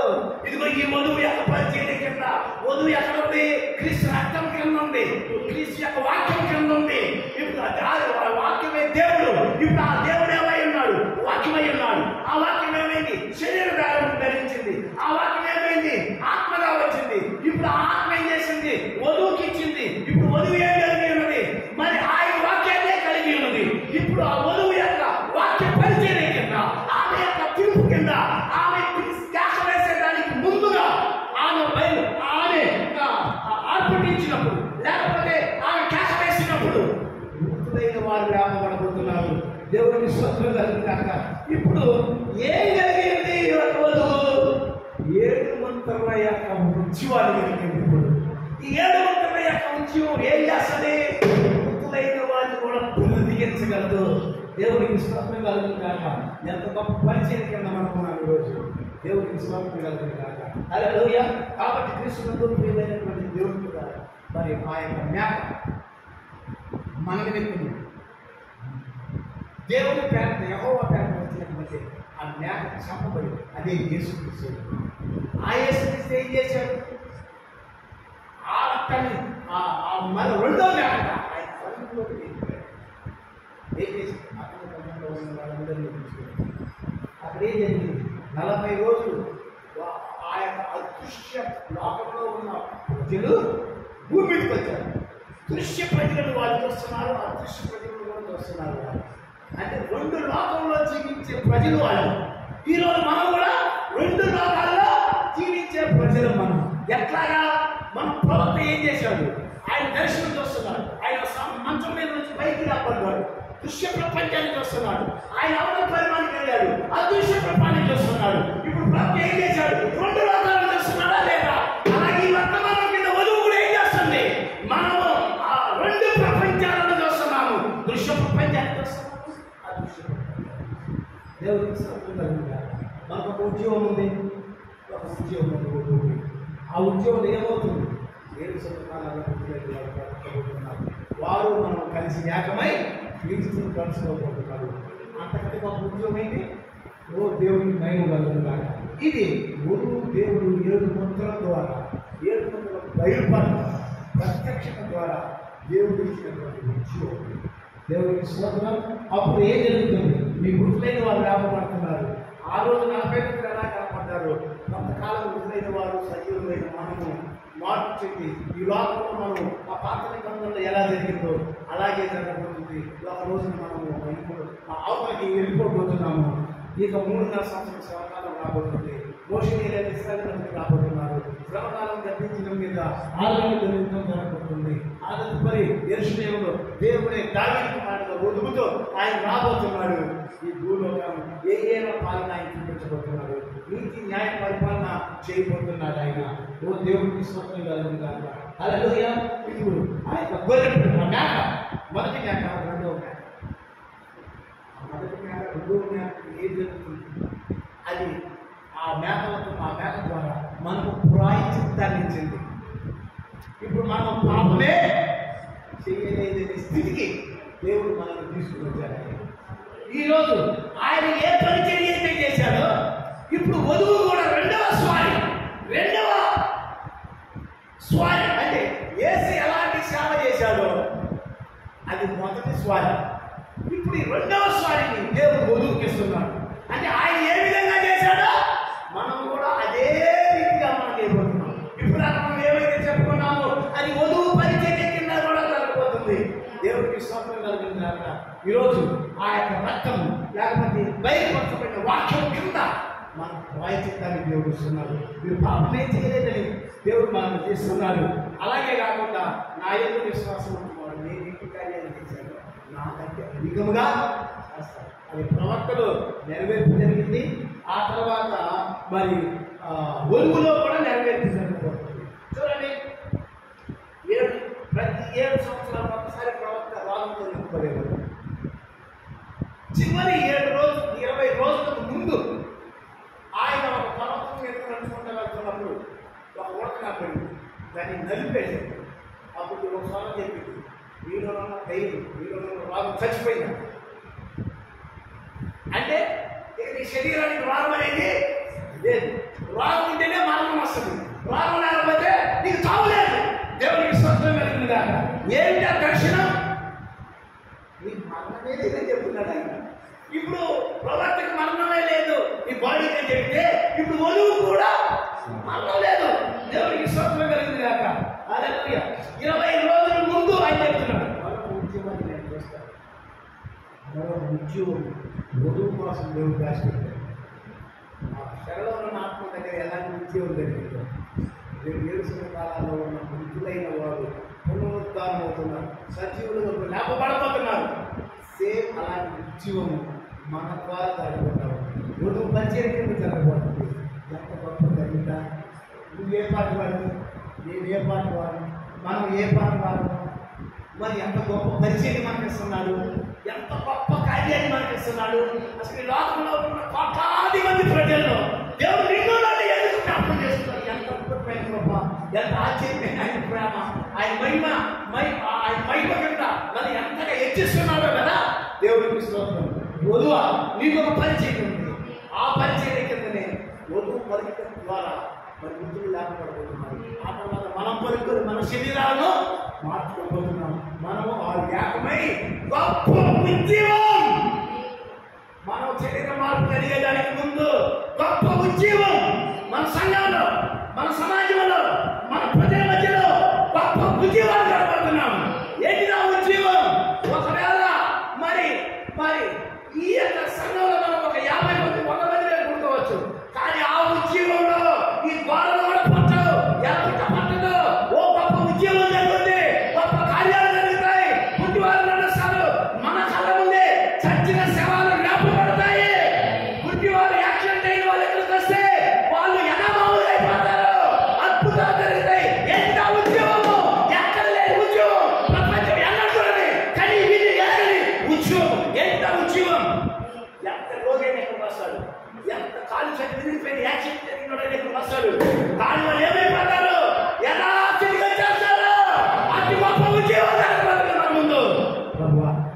ఇదిగో ఈ వధువు యొక్క పరిచర్య కింద. వధువు ఎక్కడ ఉంది? క్రీస్తు రక్తం కింద ఉంది, క్రీస్తు యొక్క వాక్యం కింద ఉంది. ఇప్పుడు ఆ వాక్యమే దేవుడు. ఇప్పుడు ఆ దేవుడు ఏమై ఉన్నాడు? వాక్యమై ఉన్నాడు. ఆ వాక్యం ఏమైంది? శరీరం ధరించింది. ఆ వాక్యం ఏమైంది? ఆత్మగా వచ్చింది. ఇప్పుడు ఆ ఆత్మ ఏం చేసింది? వధువుకి ఇచ్చింది. ఇప్పుడు వధువు ఏం కలిగి ఉన్నది? మరి ఆయన వాక్యాన్ని కలిగి ఉన్నది. ఇప్పుడు ఆ వధువు యొక్క వాక్య పరిచర్య కింద, ఆమె యొక్క పిలుపు కింద, ఆమె కేక వేసేదానికి ముందుగా ఆమె ఆర్పటించినప్పుడు, లేకపోతే ఆమె కేక వేసినప్పుడు మృతులైన వారు లేపబడబోతున్నారు. దేవుడికి స్తోత్రం కలుగుగాక. ఇప్పుడు ఏం జరిగింది? వధువు వంతుల యొక్క ఉద్యమాన్ని కలిగింది. ఇప్పుడు ఈ 7 వంతుల యొక్క ఉద్యమం ఏం చేస్తుంది? వృద్ధులైన వారిని కూడా పునరుద్ధరించగలదు. దేవుడికి స్తోత్రం కలుగుతుంది కాక. ఎంత గొప్ప పరిచయం కింద అనుకున్నాను ఈరోజు. దేవుడికి స్తోత్రం కలుగుతుంది కాక. హల్లెలూయా. కాబట్టి క్రీస్తునందు ప్రియమైనటువంటి దేవుడు కూడా మరి ఆ యొక్క మేక మన నిమిత్తం దేవుని పేట యెహోవా పేట వచ్చినటువంటి ఆ మేక చంపబడి అదే యేసుక్రీస్తు. ఆ యేసుక్రీస్తు ఏం చేశాడు? ఆ రక్తాన్ని మన రెండో మేక ఆయన కడుపులోకి ఏం చేశాడు? అక్కడ కడుపులో ఉన్న వాళ్ళందరినీ తీసుకెళ్ళి అక్కడ ఏం జరిగింది? 40 రోజులు ఆ యొక్క అదృశ్య లోకంలో ఉన్న ప్రజలు భూమి మీదకి వచ్చారు. దృశ్య ప్రజలను వాళ్ళు చూస్తున్నారు, అదృశ్య ప్రజలను కూడా చూస్తున్నారు. అంటే 2 లోకంలో జీవించే ప్రజలు వాళ్ళు. ఈరోజు మనం కూడా 2 లోకాల్లో జీవించే ప్రజలు మనం. ఎట్లాగా? మన ప్రవక్త ఏం చేశాడు? ఆయన దర్శనం చూస్తున్నాడు. ఆయన మంచం మీద నుంచి పైకి రాబడ్డాడు. దృశ్య ప్రపంచాన్ని చూస్తున్నాడు. ఆయన అవతల పరిమాణానికి వెళ్ళాడు. అదృశ్య ప్రపంచాన్ని చూస్తున్నాడు. ఇప్పుడు ప్రవక్త ఏం చేశాడు? 2 లోకాలను చూస్తున్నాడా లేదా? అలాగే ఈ వర్తమానం కింద వధువు కూడా ఏం చేస్తుంది? మనము ఆ 2 ప్రపంచాలను చూస్తున్నాము. దృశ్య ప్రపంచాన్ని చూస్తున్నాము, అదృశ్య ప్రపంచాన్ని. దేవుడికి స్తోత్రం కలుగుతుంది. మనకు ఒక ఉద్యోగం ఉంది, ఒక ఉద్యోగం ఉంది. ఆ ఉద్యోగం ఏమవుతుంది? 7 సంవత్సరాల వారు మనం కలిసి ఏకమై క్రీస్తును కలుసుకోబోతున్నారు. అంతకంటే ఒక ఉద్యోగం ఏంటి? ఓ దేవుడికి మహిమ కలుగుతుంది. ఇది దేవుడు 7 మంత్రుల ద్వారా 7 మంత్రుల బయలుపాటు ప్రత్యక్షత ద్వారా దేవుడు ఇచ్చినటువంటి ఉద్యోగం. దేవుడికి స్తోత్రం. అప్పుడు ఏం జరుగుతుంది? మీ వృద్ధులైన వారు లాభపడుతున్నారు. ఆ రోజు 40 మంది ఎలా కాపాడారు? కొంతకాలం వృద్ధులైన వారు సజీవులైన మనము మార్పు చెంది ఈ లోకంలో మనం ఆ పాత నిబంధనలు ఎలా జరిగిందో అలాగే జరగబోతుంది. ఒక రోజున మనము అవతలకి వెళ్ళిపోబోతున్నాము. ఇక 3.5 సంవత్సరాల శ్రమకాలం రాబోతుంది. మోషనీయుల ఇస్రాయేలు రాబోతున్నారు. శ్రమకాలం గర్భించడం మీద 6 నెలల యుద్ధం జరగబోతుంది. ఆ తదుపరి యెరూషలేములో దేవుడే దావీదు కుమారుడుగా వధువుతో ఆయన రాబోతున్నాడు. ఈ భూలోకం ఏ పాలన ఆయన చూపించబోతున్నాడు. నీతి న్యాయ పరిపాలన చేయబోతున్నాడు ఆయన. ఓ దేవుడికి స్తోత్రం కలుగుతుంది కాక. హల్లెలూయా. ఇప్పుడు ఆ యొక్క గొర్రె మేక, మొదటి మేక, రెండవ మేక. మొదటి మేక, రెండవ మేక ఏం జరుగుతుంది? అది ఆ మేక ద్వారా మనకు ప్రాయశ్చిత్తాన్ని ఇచ్చింది. ఇప్పుడు మనం పాపమే చేయలేదనే స్థితికి దేవుడు మనల్ని తీసుకుని వచ్చాడు. ఈరోజు ఆయన ఏ పరిచర్య అయితే చేశాడో ఇప్పుడు వధువు కూడా రెండవ స్వారీ అంటే యేసు ఎలాంటి సేవ చేశాడో అది మొదటి స్వారీ. ఇప్పుడు ఈ రెండవ స్వారీని దేవుడు వధువుకి ఇస్తున్నాడు. అంటే ఆయన ఏ విధంగా చేశాడో మనం కూడా అదే రీతిగా మనం చేయబోతున్నాం. ఇప్పుడు మనం ఏమైతే చెప్పుకున్నామో అది వధువు పరిచర్య కింద కూడా జరగబోతుంది. దేవుడికి స్తోత్రం కలుగుతుంది కాక. ఈరోజు ఆ యొక్క రక్తం లేకపోతే బయలుపరచబడిన వాక్యం కింద మన ప్రాయశ్చిత్తాన్ని దేవుడు ఇస్తున్నాడు. మీరు పాపమే చేయలేదని దేవుడు మనం చేస్తున్నాడు. అలాగే కాకుండా నా యొక్క విశ్వాసం ఉంటున్నాడు. నేను ఇంటి కార్యాలు చేశాను నాకంటే అధికముగా చేస్తాను. అది ప్రవక్తలో నెరవేర్పు జరిగింది. ఆ తర్వాత మరి ఒలుగులో కూడా నెరవేర్పు జరగబోతుంది. చూడండి, ప్రతి 7 సంవత్సరాలకు ఒకసారి ప్రవక్త రాజుతో నింపబడేవాడు. చివరి 20 రోజులకు ముందు ఆయన ఒక పర్వతం మీద నడుచుకుంటూ వెళ్తున్నప్పుడు ఒక ఉడక పడింది. దాన్ని నలిపేసింది. అప్పుడు ఒక స్వరం చెప్పింది, వీళ్ళు ధైర్యం, వీళ్ళు రాజు చచ్చిపోయింది. అంటే నీ శరీరానికి రోగం అనేది లేదు. రోగం ఉంటేనే మరణం వస్తుంది. రోగం లేకపోతే నీకు చావులేదు. దేవుడికి స్తోత్రం కలిగింది కాక. ఏంటి ఆ దర్శనం? నీకు మరణమే లేదని చెప్తున్నాడు ఆయన. ఇప్పుడు ప్రవక్తకి మరణమే లేదు ఈ బాడీకి అని చెప్తే ఇప్పుడు వధువు కూడా మరణం లేదు. దేవుడికి స్తోత్రం కలిగింది కాక. హల్లెలూయా. 20 రోజుల ముందు ఆయన చెప్తున్నాడు మరొక ఉద్యోగాన్ని నేను చేస్తాను. మరొక ఉద్యోగం వధువు కోసం దేవుడు దాచిపెట్టాడు. ఆ శరలో ఉన్న ఆత్మ దగ్గర ఎలాంటి ఉద్యోగం జరిగిందో రేపు 7 సంవత్సరాలలో ఉన్న వృద్ధులైన వారు పునరుద్ధానం అవుతున్నారు, సజీవులుగా లేపబడబోతున్నారు. సేమ్ అలాంటి ఉద్యోగం మన ద్వారా జరగబోతారు. వధువు పరిచయం కింద జరగబోతుంది. ఎంత గొప్ప జరిగిందా? నువ్వు ఏ పార్టీ వాడిని, నేను ఏ పార్టీ వాడిని, మనం ఏ పార్టీ వాడు, మరి ఎంత గొప్ప పరిచయం మనకి ఇస్తున్నాడు, ఎంత గొప్ప కార్యాన్ని మనకి ఇస్తున్నాడు. అసలు ఈ లోకంలో ఉన్న కోట్లాది మంది ప్రజల్లో దేవుడు నిన్ను నన్ను ఎందుకు జ్ఞాపకం చేస్తున్నాడు? ఎంత అద్భుతమైన కృప, ఎంత ఆశ్చర్యమైన ఆయన ప్రేమ, ఆయన ఆయన మహిమ కింద నన్ను ఎంతగా హెచ్చిస్తున్నాడో కదా. దేవుడికి స్తోత్రం. వధువ నీకు ఒక పరిచయం ఉంది, ఆ పరిచయం కిందనే వధువు పలికిన ద్వారా మరి వృద్ధులు లేకపోతున్నారు. ఆ తర్వాత మనం పలుకుని మన శరీరాలను మార్చుకోబోతున్నాం. మనము ఆ ఏకమై గొప్ప ఉద్యమం, మనం శరీర మార్పు కలిగేదానికి ముందు గొప్ప ఉద్యమం మన సంఘంలో, మన సమాజంలో, మన ప్రజల మధ్యలో గొప్ప ఉద్యమాలు జరగబోతున్నాం. ఏంటి నా ఉద్యమం? ఒకవేళ మరి మరి ఈ యొక్క సంఘంలో మనం ఒక 50 మంది 100 మంది కూడుకోవచ్చు, కానీ ఆ ఉద్యమంలో ఈ గోడలు కూడా పట్టదు, ఎలా పట్టదు. ఓ గొప్ప ఉద్యమం జరుగుతుంది, గొప్ప కార్యాలు జరుగుతాయి, గుడ్డివారు నడుస్తారు, మన కళ్ళ ముందే చచ్చిన శవాలు లేపబడతాయి. గుడ్డివారు యాక్సిడెంట్ అయిన వాళ్ళు ఎక్కడికి వస్తే వాళ్ళు ఎనమాములు అయిపోతారు, అద్భుతాలు జరుగుతాయి. ఎంత ఉద్యమము, ఎక్కడ లేని ఉద్యమం, ప్రపంచం ఎన్నడూ చూడని కానీ ఇది ఎక్కడి ఉద్యమం. ఎంత ఉద్యమం, ఎంత రోగైన ఎక్కడికి వస్తాడు, ఎంత కాలు చెట్టు విరిగిపోయిన యాక్సిడెంట్ జరిగిన ఎక్కడికి వస్తాడు, దాని వాళ్ళు ఏమైపోతారు, ఎలా తిరిగి వచ్చేస్తారు. అతి గొప్ప ఉద్యోగం జరగబోతుంది మన ముందు.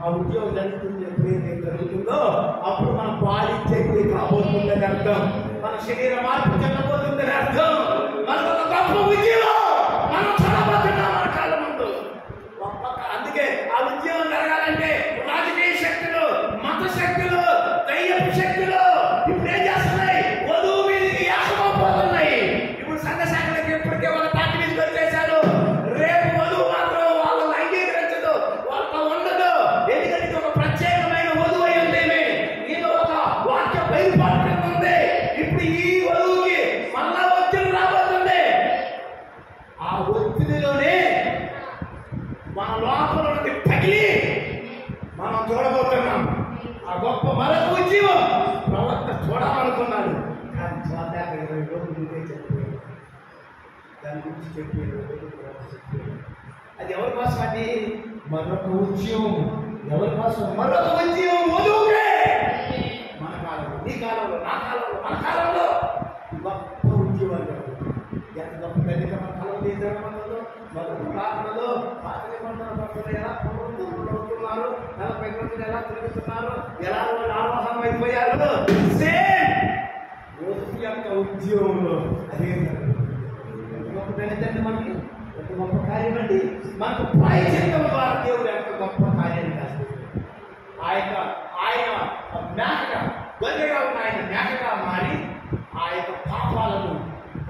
ఆ ఉద్యోగం జరుగుతుంది, ఎప్పుడైతే జరుగుతుందో అప్పుడు మన బాడీ చెక్కి కాబోతుందని అర్థం, మన శరీర మార్పు చెందబోతుందని అర్థం. మనకు ఒక గొప్ప ఉద్యోగం మనం చూడబోతున్నాం మన కాళ్ళ ముందు. అందుకే ఆ ఉద్యోగం జరగాలంటే రాజకీయ శక్తులు, మత శక్తులు, దయ్యపు శక్తులు ఇప్పుడు ఏం చేస్తున్నాయి? వధువు మీదకి ఏకమైపోతున్నాయి. ఇప్పుడు సంఘ శాఖలకి ఇప్పటికే వాళ్ళ పార్టీ మీదకి వచ్చేసారు. రేపు వధువు మాత్రం వాళ్ళని అంగీకరించదు, వాళ్ళతో ఉండదు. ఎందుకంటే ఇది ఒక ప్రత్యేకమైన వధువు అయి ఉందేమి, ఇది ఒక వాక్య బయలుపాటు ఉంది. ఇప్పుడు ఈ వధువుకి మళ్ళా ఒత్తిడి రాబోతుంది. ఆ ఒత్తిడిలోనే మన లోపల నుండి పగిలి మనం చూడబోతున్నాం ఆ గొప్ప మరొక ఉద్యమం. ప్రవక్త చూడాలనుకున్నాడు, కానీ చూడలేక 20 రోజులు ముందే చెప్పాడు. దాని గురించి చెప్పాడు. అది ఎవరి కోసం? అది మరొక ఉద్యమం. ఎవరి కోసం? మరొక ఉద్యమం, వధువుకే. మన కాలంలో, నీ కాలంలో, నా కాలంలో, మన కాలంలో గొప్ప ఉద్యమాలు జరుగుతుంది. ఎంత గొప్ప పెద్ద మన కాలం తీసుకోవడంలో మరొక ప్రాంతంలో పాత్ర పడుతున్న ఎలా అవుతున్నారు, 40 రోజులు ఎలా తిరుగుతున్నారు, ఎలా వాళ్ళు ఆరోహణం అయిపోయారు. వధువు యొక్క ఉద్యోగంలో అదే గొప్పదండి. మనకి ఒక గొప్ప కార్యం అండి. మనకు ప్రాయశ్చిత్తం ద్వారా దేవుడు యొక్క గొప్ప కార్యాన్ని చేస్తారు. ఆయన మేకగా, గొర్రెగా ఉన్న ఆయన మేకగా మారి ఆ యొక్క పాపాలను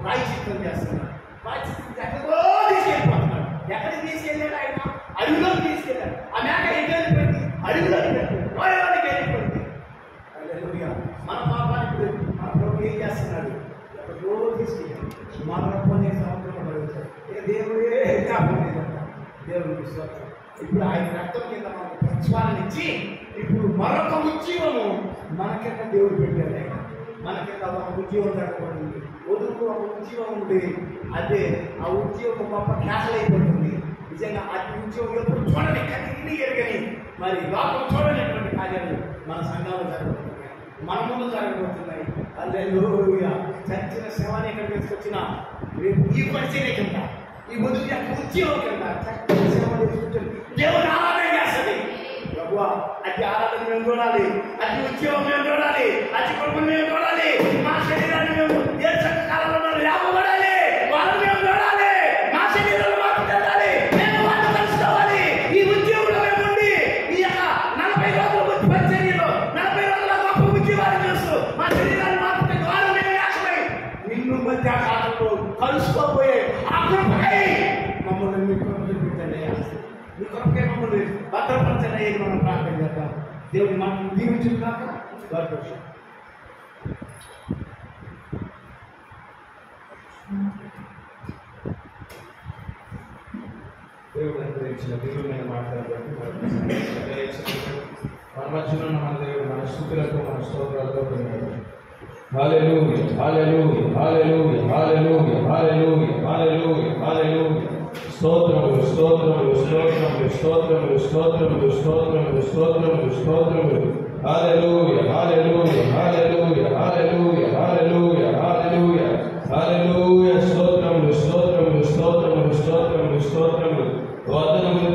ప్రాయశ్చిత్తం చేస్తున్నారు. ప్రాయశ్చిత్తం ఎక్కడికో తీసుకెళ్ళిపోతున్నారు. ఎక్కడికి తీసుకెళ్ళాడు? ఆయన అడుగులోకి తీసుకెళ్ళాడు. ఆ మేక ఏం వెళ్ళిపోయింది? అడుగులోకి వెళ్ళిపోయింది, లోయలోకి వెళ్ళిపోయింది. మన పాపానికి మన ప్రభు ఏం చేస్తున్నాడు? ఎక్కడికో తీసుకెళ్ళాడు. మన కొన్ని సంవత్సరం పడుతుంది. ఇక దేవుడే జ్ఞాపకం లేదంట. దేవుడికి స్తోత్రం. ఇప్పుడు ఆయన రక్తం కింద మనకు ప్రతిఫలాన్ని ఇచ్చి ఇప్పుడు మరొక ఉద్యమము మన కింద దేవుడు పెట్టాడు. ఆయన మన కింద ఒక ఉద్యమం జరగబడింది. వధువుకు ఒక ఉద్యమం ఉంది. అదే ఆ ఉద్యమం గొప్ప క్యాన్సల్ అయిపోతుంది. నిజంగా ఆ ఉద్యమం ఎప్పుడు చూడని, కన్నీ ఎరగని, మరి లోకం చూడలేటువంటి కార్యాలు మన సంఘంలో జరగబోతున్నాయి, మన ముందు జరగబోతున్నాయి. హల్లెలూయా. చచ్చిన శవాన్ని ఇక్కడ తీసుకొచ్చిన ఈ పరిచయం కింద, ఈ వధువు యొక్క ఉద్యమం కింద చచ్చిన శవాన్ని తీసుకొచ్చిన దేవుని ఆరాధన చేస్తుంది. ప్రభువా, అతి ఆరాధన మేము చూడాలి, అతి ఉద్యమం మేము చూడాలి, అతి కుటుంబం మేము చూడాలి, మా శరీరాన్ని మేము ఏ చక్కకాలంలో లేపబడాలి, వాళ్ళు మేము చూడాలి, మా శరీరాలు మార్పు చెందాలి, మేము వాళ్ళు కలుసుకోవాలి. ఈ ఉద్యమంలో మేము ఉండి ఈ యొక్క 40 రోజుల పరిచర్యలో 40 రోజుల గొప్ప ఉద్యమాన్ని చూస్తూ మా శరీరాన్ని మార్పు ద్వారా మేము ఏకమై నిన్ను మధ్య కాలంలో కలుసుకోబోయే ఆ కృపకై మమ్మల్ని మీ కృప చూపించండి. మీ కృపకై మమ్మల్ని భద్రపరచండి. మనం ప్రార్థన చేద్దాం. దేవుడి మాటలు దీవించుగాక. సంతోషం. దేవుడు అనుగ్రహించిన దేవుడిని మాట్లాడబట్టి మన మధ్యలో మన దేవుడు మన స్థుతులకు, మన స్తోత్రాలతో పొందాడు. హల్లెలూయా హల్లెలూయా హల్లెలూయా హల్లెలూయా హల్లెలూయా హల్లెలూయా హల్లెలూయా. స్తోత్రములు స్తోత్రములు స్తోత్రములు స్తోత్రములు స్తోత్రములు స్తోత్రములు స్తోత్రములు స్తోత్రములు. హల్లెలూయా హల్లెలూయా హల్లెలూయా హల్లెలూయా హల్లెలూయా హల్లెలూయా హల్లెలూయా. స్తోత్రములు స్తోత్రములు స్తోత్రములు స్తోత్రములు స్తోత్రములు. వందనములు